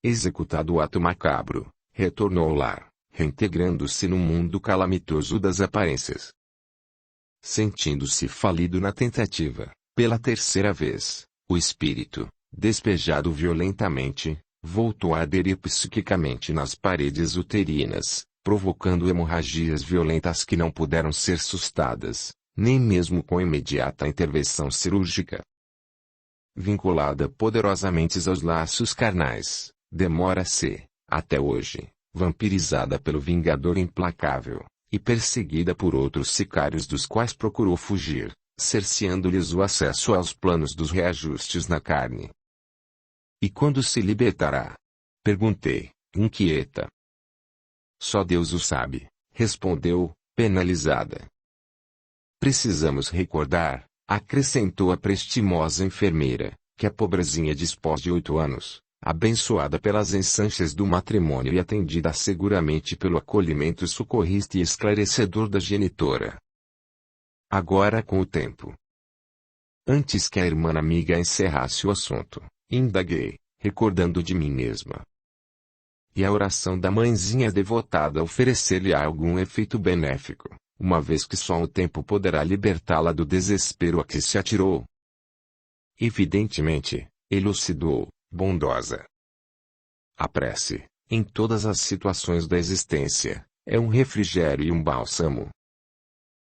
Executado o ato macabro, retornou ao lar, reintegrando-se no mundo calamitoso das aparências. Sentindo-se falido na tentativa, pela 3ª vez, o espírito, despejado violentamente, voltou a aderir psiquicamente nas paredes uterinas, provocando hemorragias violentas que não puderam ser sustadas, nem mesmo com imediata intervenção cirúrgica. Vinculada poderosamente aos laços carnais, demora-se, até hoje, vampirizada pelo vingador implacável, e perseguida por outros sicários dos quais procurou fugir, cerceando-lhes o acesso aos planos dos reajustes na carne. E quando se libertará? Perguntei, inquieta. Só Deus o sabe, respondeu, penalizada. Precisamos recordar, acrescentou a prestimosa enfermeira, que a pobrezinha dispôs de 8 anos, abençoada pelas ensanches do matrimônio e atendida seguramente pelo acolhimento socorrista e esclarecedor da genitora. Agora com o tempo. Antes que a irmã amiga encerrasse o assunto, indaguei, recordando de mim mesma. E a oração da mãezinha devotada oferecer-lhe algum efeito benéfico, uma vez que só o tempo poderá libertá-la do desespero a que se atirou. Evidentemente, elucidou, bondosa. A prece, em todas as situações da existência, é um refrigério e um bálsamo.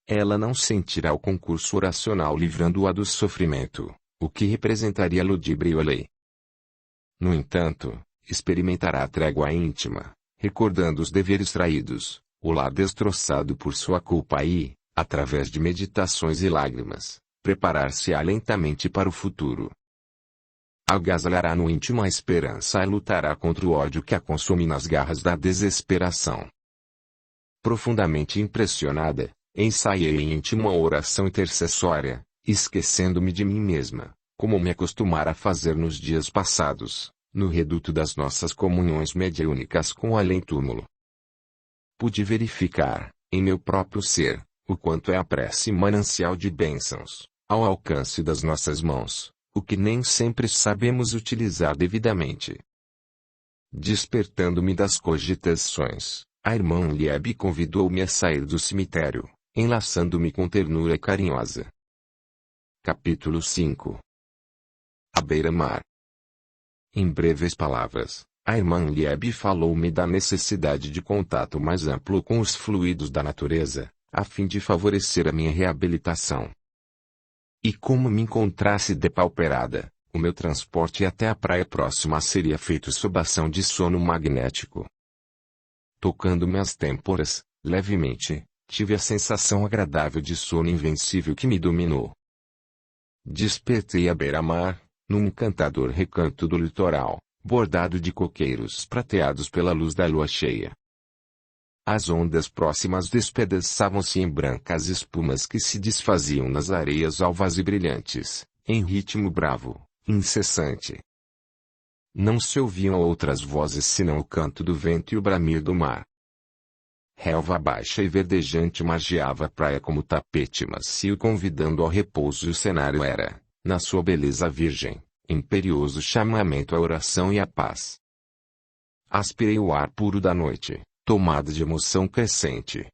Ela não sentirá o concurso oracional livrando-a do sofrimento, o que representaria ludíbrio à lei. No entanto, experimentará a trégua íntima, recordando os deveres traídos, o lar destroçado por sua culpa e, através de meditações e lágrimas, preparar-se-á lentamente para o futuro. Agasalhará no íntimo a esperança e lutará contra o ódio que a consome nas garras da desesperação. Profundamente impressionada, ensaiei em íntimo a oração intercessória, esquecendo-me de mim mesma, como me acostumara a fazer nos dias passados, no reduto das nossas comunhões mediúnicas com o além-túmulo. Pude verificar, em meu próprio ser, o quanto é a prece manancial de bênçãos, ao alcance das nossas mãos, o que nem sempre sabemos utilizar devidamente. Despertando-me das cogitações, a irmã Liebe convidou-me a sair do cemitério, enlaçando-me com ternura carinhosa. Capítulo 5. À beira-mar. Em breves palavras, a irmã Liebe falou-me da necessidade de contato mais amplo com os fluidos da natureza, a fim de favorecer a minha reabilitação. E como me encontrasse depauperada, o meu transporte até a praia próxima seria feito sob ação de sono magnético. Tocando-me as têmporas, levemente, tive a sensação agradável de sono invencível que me dominou. Despertei à beira-mar, num encantador recanto do litoral, bordado de coqueiros prateados pela luz da lua cheia. As ondas próximas despedaçavam-se em brancas espumas que se desfaziam nas areias alvas e brilhantes, em ritmo bravo, incessante. Não se ouviam outras vozes senão o canto do vento e o bramir do mar. Relva baixa e verdejante margeava a praia como tapete macio convidando ao repouso e o cenário era, na sua beleza virgem, imperioso chamamento à oração e à paz. Aspirei o ar puro da noite, tomado de emoção crescente.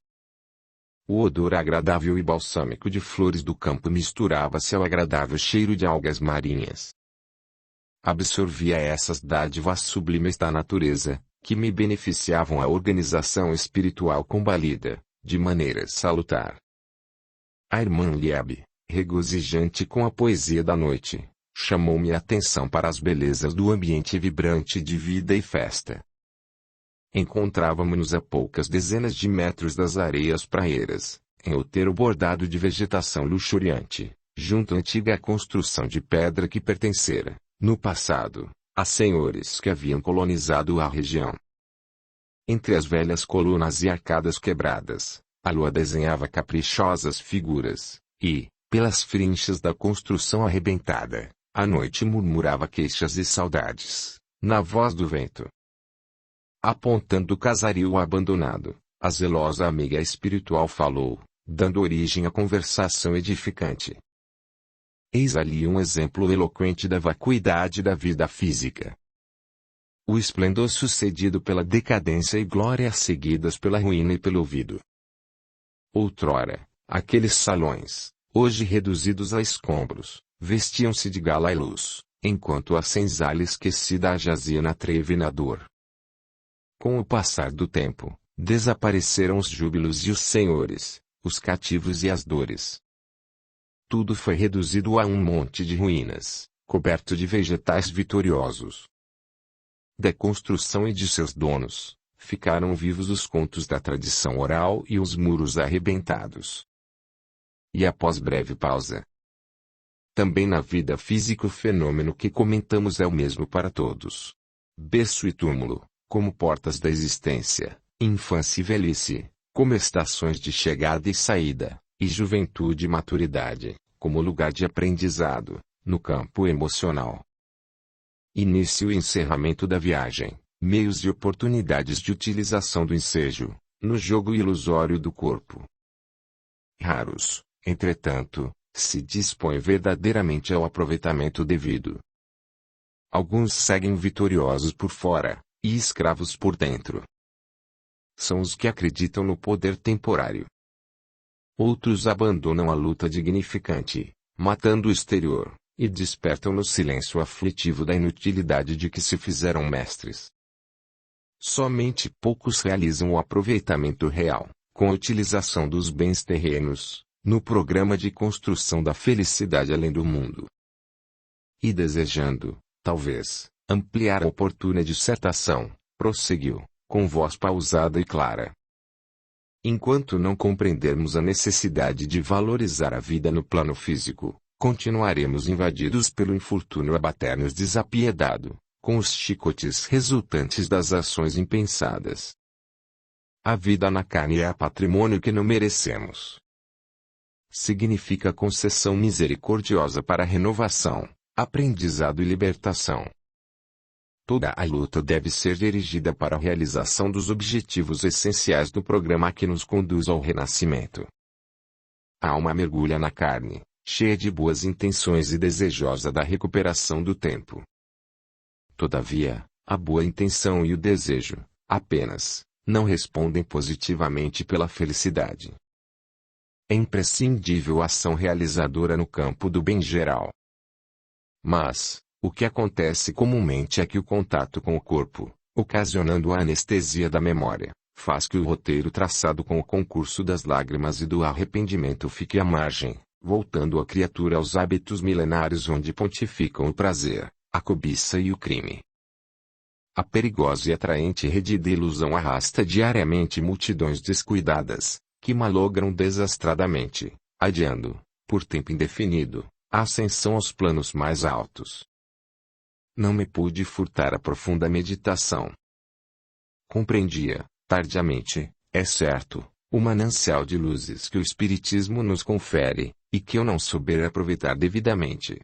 O odor agradável e balsâmico de flores do campo misturava-se ao agradável cheiro de algas marinhas. Absorvia essas dádivas sublimes da natureza, que me beneficiavam a organização espiritual combalida, de maneira salutar. A irmã Liebe, regozijante com a poesia da noite, chamou-me a atenção para as belezas do ambiente vibrante de vida e festa. Encontrávamos-nos a poucas dezenas de metros das areias praieiras, em outeiro bordado de vegetação luxuriante, junto à antiga construção de pedra que pertencera, no passado, a senhores que haviam colonizado a região. Entre as velhas colunas e arcadas quebradas, a lua desenhava caprichosas figuras, e, pelas frinchas da construção arrebentada, a noite murmurava queixas e saudades, na voz do vento. Apontando o casario abandonado, a zelosa amiga espiritual falou, dando origem à conversação edificante. Eis ali um exemplo eloquente da vacuidade da vida física. O esplendor sucedido pela decadência e glória seguidas pela ruína e pelo olvido. Outrora, aqueles salões, hoje reduzidos a escombros, vestiam-se de gala e luz, enquanto a senzala esquecida jazia na treva e na dor. Com o passar do tempo, desapareceram os júbilos e os senhores, os cativos e as dores. Tudo foi reduzido a um monte de ruínas, coberto de vegetais vitoriosos. Da construção e de seus donos, ficaram vivos os contos da tradição oral e os muros arrebentados. e após breve pausa. Também na vida física o fenômeno que comentamos é o mesmo para todos. Berço e túmulo, como portas da existência, infância e velhice, como estações de chegada e saída, e juventude e maturidade, como lugar de aprendizado, no campo emocional. Início e encerramento da viagem, meios e oportunidades de utilização do ensejo, no jogo ilusório do corpo. Raros, entretanto, se dispõem verdadeiramente ao aproveitamento devido. Alguns seguem vitoriosos por fora, e escravos por dentro. São os que acreditam no poder temporário. Outros abandonam a luta dignificante, matando o exterior, e despertam no silêncio aflitivo da inutilidade de que se fizeram mestres. Somente poucos realizam o aproveitamento real, com a utilização dos bens terrenos, no programa de construção da felicidade além do mundo. E desejando, talvez, ampliar a oportuna dissertação, prosseguiu, com voz pausada e clara. Enquanto não compreendermos a necessidade de valorizar a vida no plano físico, continuaremos invadidos pelo infortúnio abater-nos desapiedado, com os chicotes resultantes das ações impensadas. A vida na carne é patrimônio que não merecemos. Significa concessão misericordiosa para renovação, aprendizado e libertação. Toda a luta deve ser dirigida para a realização dos objetivos essenciais do programa que nos conduz ao renascimento. A alma mergulha na carne, cheia de boas intenções e desejosa da recuperação do tempo. Todavia, a boa intenção e o desejo, apenas, não respondem positivamente pela felicidade. É imprescindível a ação realizadora no campo do bem geral. Mas, o que acontece comumente é que o contato com o corpo, ocasionando a anestesia da memória, faz que o roteiro traçado com o concurso das lágrimas e do arrependimento fique à margem, voltando a criatura aos hábitos milenários onde pontificam o prazer, a cobiça e o crime. A perigosa e atraente rede de ilusão arrasta diariamente multidões descuidadas, que malogram desastradamente, adiando, por tempo indefinido, a ascensão aos planos mais altos. Não me pude furtar a profunda meditação. Compreendia, tardiamente, é certo, o manancial de luzes que o Espiritismo nos confere, e que eu não souber aproveitar devidamente.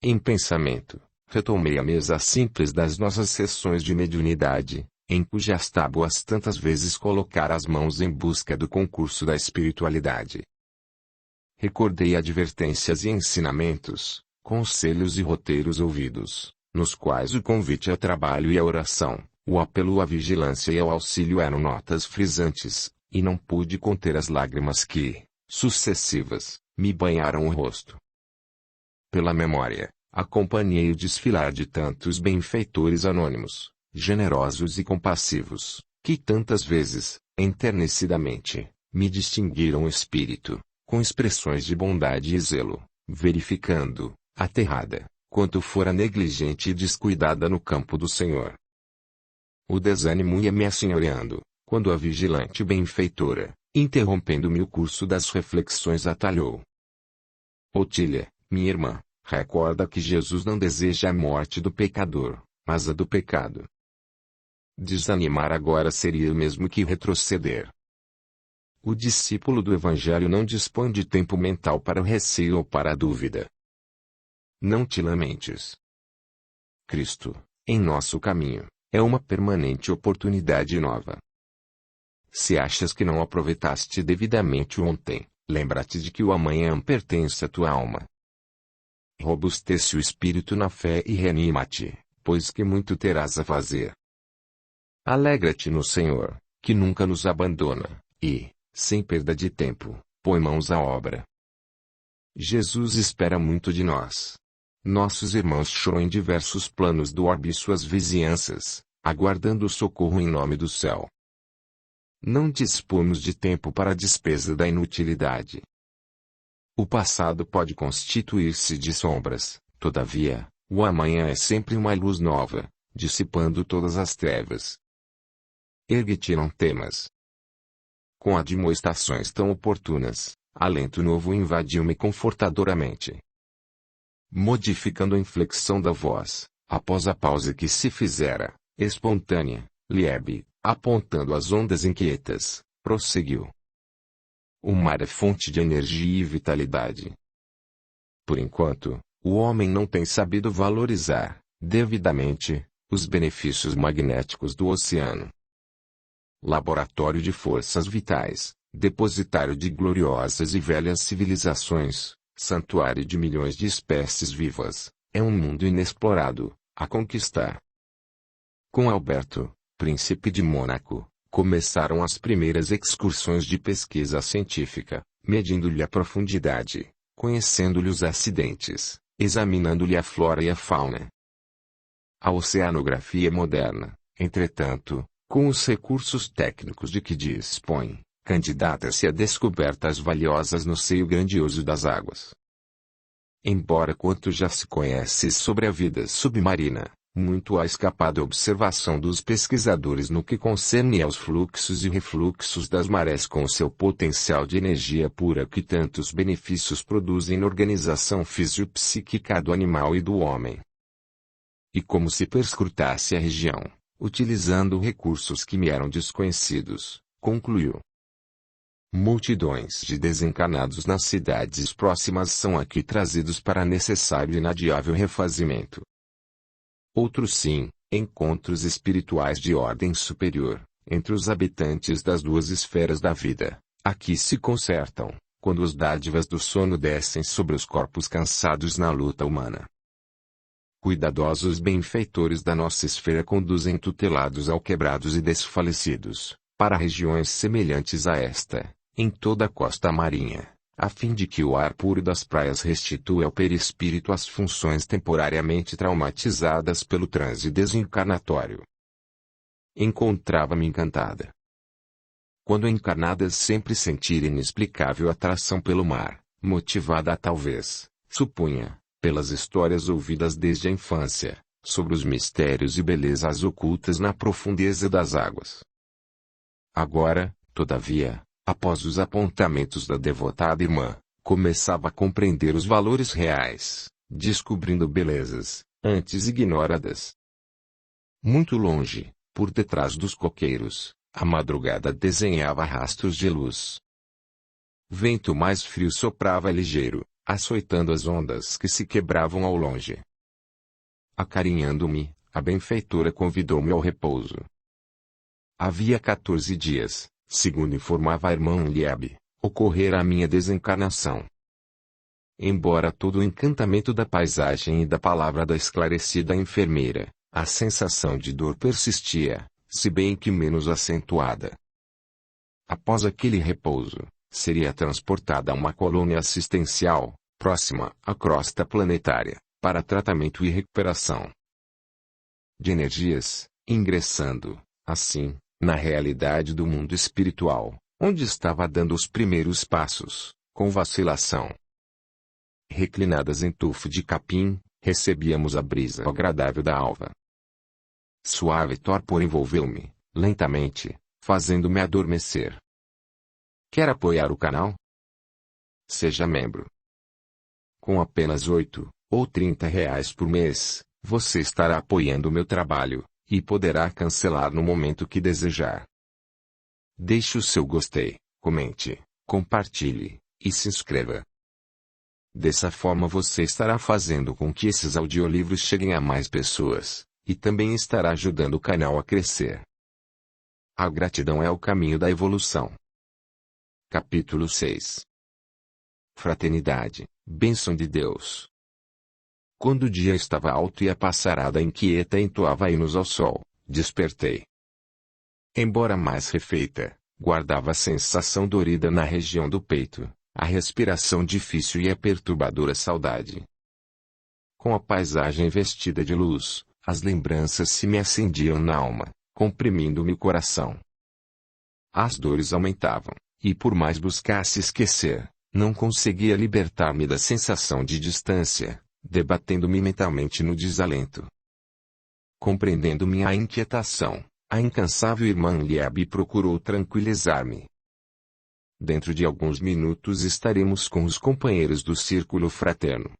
Em pensamento, retomei a mesa simples das nossas sessões de mediunidade, em cujas tábuas tantas vezes colocara as mãos em busca do concurso da espiritualidade. Recordei advertências e ensinamentos, conselhos e roteiros ouvidos, nos quais o convite ao trabalho e à oração, o apelo à vigilância e ao auxílio eram notas frisantes, e não pude conter as lágrimas que, sucessivas, me banharam o rosto. Pela memória, acompanhei o desfilar de tantos benfeitores anônimos, generosos e compassivos, que tantas vezes, enternecidamente, me distinguiram o espírito, com expressões de bondade e zelo, verificando, aterrada, quanto fora negligente e descuidada no campo do Senhor. O desânimo ia-me assenhoreando, quando a vigilante benfeitora, interrompendo-me o curso das reflexões, atalhou. Otília, minha irmã, recorda que Jesus não deseja a morte do pecador, mas a do pecado. Desanimar agora seria o mesmo que retroceder. O discípulo do Evangelho não dispõe de tempo mental para o receio ou para a dúvida. Não te lamentes. Cristo, em nosso caminho, é uma permanente oportunidade nova. Se achas que não aproveitaste devidamente o ontem, lembra-te de que o amanhã pertence à tua alma. Robustece o espírito na fé e reanima-te, pois que muito terás a fazer. Alegra-te no Senhor, que nunca nos abandona, e, sem perda de tempo, põe mãos à obra. Jesus espera muito de nós. Nossos irmãos choram em diversos planos do orbe e suas vizinhanças, aguardando o socorro em nome do céu. Não dispomos de tempo para a despesa da inutilidade. O passado pode constituir-se de sombras, todavia, o amanhã é sempre uma luz nova, dissipando todas as trevas. Ergue-te e não temas. Com admoestações tão oportunas, alento novo invadiu-me confortadoramente. Modificando a inflexão da voz, após a pausa que se fizera, espontânea, Lieb, apontando as ondas inquietas, prosseguiu. O mar é fonte de energia e vitalidade. Por enquanto, o homem não tem sabido valorizar, devidamente, os benefícios magnéticos do oceano. Laboratório de forças vitais, depositário de gloriosas e velhas civilizações, santuário de milhões de espécies vivas, é um mundo inexplorado, a conquistar. Com Alberto, príncipe de Mônaco, começaram as primeiras excursões de pesquisa científica, medindo-lhe a profundidade, conhecendo-lhe os acidentes, examinando-lhe a flora e a fauna. A oceanografia moderna, entretanto, com os recursos técnicos de que dispõe, candidata-se a descobertas valiosas no seio grandioso das águas. Embora quanto já se conhece sobre a vida submarina, muito ha escapado à observação dos pesquisadores no que concerne aos fluxos e refluxos das marés com o seu potencial de energia pura que tantos benefícios produzem na organização fisiopsíquica do animal e do homem. E como se perscrutasse a região, utilizando recursos que me eram desconhecidos, concluiu. Multidões de desencarnados nas cidades próximas são aqui trazidos para necessário e inadiável refazimento. Outros sim, encontros espirituais de ordem superior, entre os habitantes das duas esferas da vida, aqui se concertam, quando os dádivas do sono descem sobre os corpos cansados na luta humana. Cuidadosos benfeitores da nossa esfera conduzem tutelados alquebrados e desfalecidos, para regiões semelhantes a esta, em toda a costa marinha, a fim de que o ar puro das praias restitua ao perispírito as funções temporariamente traumatizadas pelo transe desencarnatório. Encontrava-me encantada. Quando encarnadas sempre sentir inexplicável atração pelo mar, motivada talvez, supunha, pelas histórias ouvidas desde a infância, sobre os mistérios e belezas ocultas na profundeza das águas. Agora, todavia, após os apontamentos da devotada irmã, começava a compreender os valores reais, descobrindo belezas, antes ignoradas. Muito longe, por detrás dos coqueiros, a madrugada desenhava rastros de luz. Vento mais frio soprava ligeiro, açoitando as ondas que se quebravam ao longe. Acarinhando-me, a benfeitora convidou-me ao repouso. Havia 14 dias, segundo informava a irmã Lieb, ocorrera a minha desencarnação. Embora todo o encantamento da paisagem e da palavra da esclarecida enfermeira, a sensação de dor persistia, se bem que menos acentuada. Após aquele repouso, seria transportada a uma colônia assistencial, próxima à crosta planetária, para tratamento e recuperação de energias, ingressando, assim, na realidade do mundo espiritual, onde estava dando os primeiros passos, com vacilação. Reclinadas em tufo de capim, recebíamos a brisa agradável da alva. Suave torpor envolveu-me, lentamente, fazendo-me adormecer. Quer apoiar o canal? Seja membro. Com apenas 8 ou 30 reais por mês, você estará apoiando o meu trabalho, e poderá cancelar no momento que desejar. Deixe o seu gostei, comente, compartilhe, e se inscreva. Dessa forma você estará fazendo com que esses audiolivros cheguem a mais pessoas, e também estará ajudando o canal a crescer. A gratidão é o caminho da evolução. Capítulo 6. Fraternidade, bênção de Deus. Quando o dia estava alto e a passarada inquieta entoava hinos ao sol, despertei. Embora mais refeita, guardava a sensação dorida na região do peito, a respiração difícil e a perturbadora saudade. Com a paisagem vestida de luz, as lembranças se me acendiam na alma, comprimindo-me o coração. As dores aumentavam, e por mais buscasse esquecer, não conseguia libertar-me da sensação de distância, debatendo-me mentalmente no desalento. Compreendendo minha inquietação, a incansável irmã Lieb procurou tranquilizar-me. Dentro de alguns minutos estaremos com os companheiros do círculo fraterno.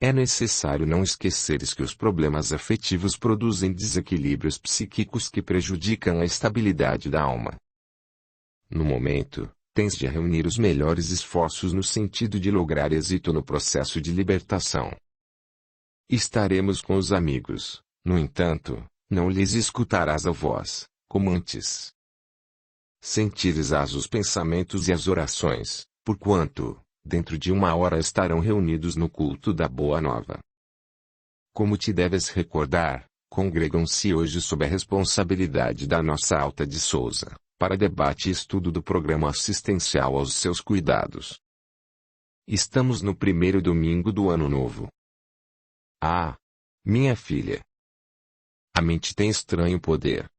É necessário não esqueceres que os problemas afetivos produzem desequilíbrios psíquicos que prejudicam a estabilidade da alma. No momento, tens de reunir os melhores esforços no sentido de lograr êxito no processo de libertação. Estaremos com os amigos, no entanto, não lhes escutarás a voz, como antes. Sentirizás os pensamentos e as orações, porquanto, dentro de 1 hora estarão reunidos no culto da Boa Nova. Como te deves recordar, congregam-se hoje sob a responsabilidade da nossa Alta de Souza, para debate e estudo do programa assistencial aos seus cuidados. Estamos no primeiro domingo do Ano Novo. Ah, minha filha! A mente tem estranho poder.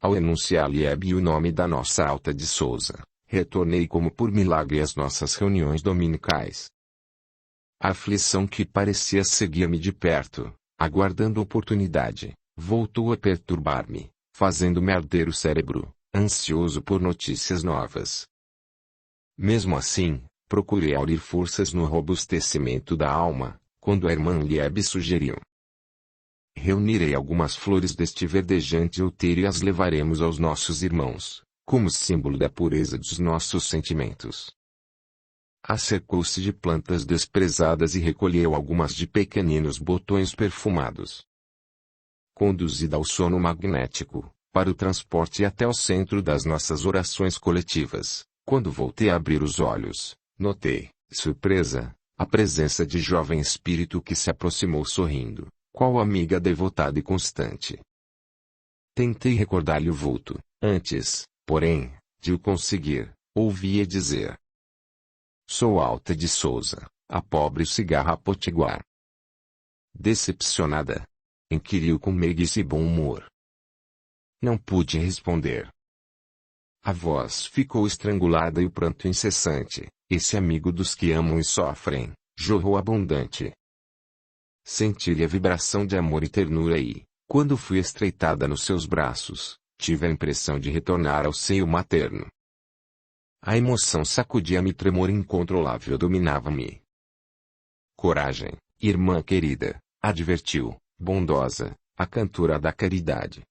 Ao enunciar-lhe o nome da nossa Alta de Souza, retornei como por milagre às nossas reuniões dominicais. A aflição que parecia seguir-me de perto, aguardando oportunidade, voltou a perturbar-me, fazendo-me arder o cérebro, ansioso por notícias novas. Mesmo assim, procurei aurir forças no robustecimento da alma, quando a irmã Liebe sugeriu: reunirei algumas flores deste verdejante outeiro e as levaremos aos nossos irmãos, como símbolo da pureza dos nossos sentimentos. Acercou-se de plantas desprezadas e recolheu algumas de pequeninos botões perfumados. Conduzida ao sono magnético, para o transporte até o centro das nossas orações coletivas, quando voltei a abrir os olhos, notei, surpresa, a presença de jovem espírito que se aproximou sorrindo, qual amiga devotada e constante. Tentei recordar-lhe o vulto, antes, porém, de o conseguir, ouvi-a dizer: sou Alta de Souza, a pobre cigarra potiguar. Decepcionada, inquiriu com meiguice e bom humor. Não pude responder. A voz ficou estrangulada e o pranto incessante, esse amigo dos que amam e sofrem, jorrou abundante. Senti-lhe a vibração de amor e ternura e, quando fui estreitada nos seus braços, tive a impressão de retornar ao seio materno. A emoção sacudia-me e tremor incontrolável dominava-me. Coragem, irmã querida, advertiu, bondosa, a cantora da caridade.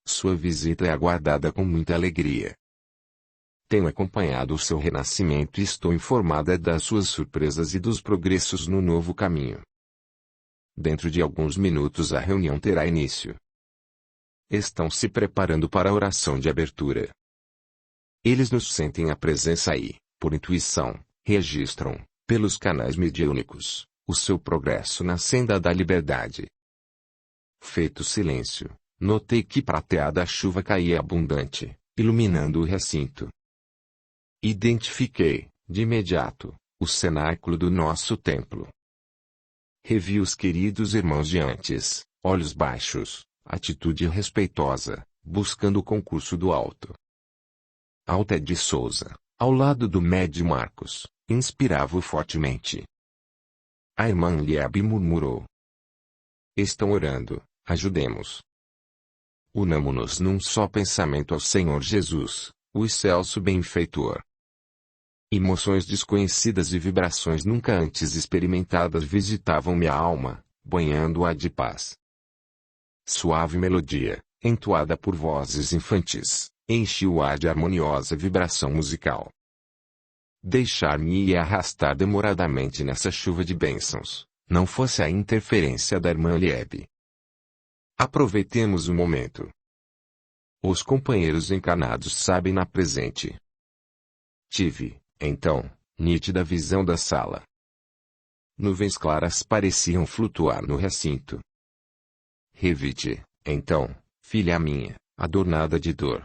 Sua visita é aguardada com muita alegria. Tenho acompanhado o seu renascimento e estou informada das suas surpresas e dos progressos no novo caminho. Dentro de alguns minutos a reunião terá início. Estão se preparando para a oração de abertura. Eles nos sentem a presença e, por intuição, registram, pelos canais mediúnicos, o seu progresso na senda da liberdade. Feito silêncio, notei que prateada chuva caía abundante, iluminando o recinto. Identifiquei, de imediato, o cenáculo do nosso templo. Revi os queridos irmãos de antes, olhos baixos, atitude respeitosa, buscando o concurso do alto. Alta de Souza, ao lado do médium Marcos, inspirava-o fortemente. A irmã Liebe murmurou: estão orando, ajudemos. Unamo-nos num só pensamento ao Senhor Jesus, o excelso benfeitor. Emoções desconhecidas e vibrações nunca antes experimentadas visitavam minha alma, banhando-a de paz. Suave melodia, entoada por vozes infantis, enchia o ar de harmoniosa vibração musical. Deixar-me e arrastar demoradamente nessa chuva de bênçãos, não fosse a interferência da irmã Liebe. Aproveitemos o momento. Os companheiros encarnados sabem na presente. Tive, então, nítida visão da sala. Nuvens claras pareciam flutuar no recinto. Revi-te, então, filha minha, adornada de dor.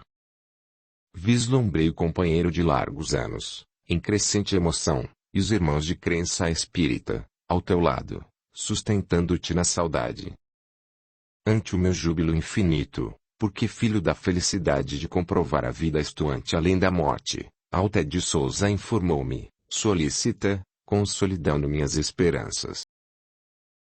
Vislumbrei o companheiro de largos anos, em crescente emoção, e os irmãos de crença espírita, ao teu lado, sustentando-te na saudade. Ante o meu júbilo infinito, porque filho da felicidade de comprovar a vida estuante além da morte, Alta de Souza informou-me, solicita, consolidando minhas esperanças.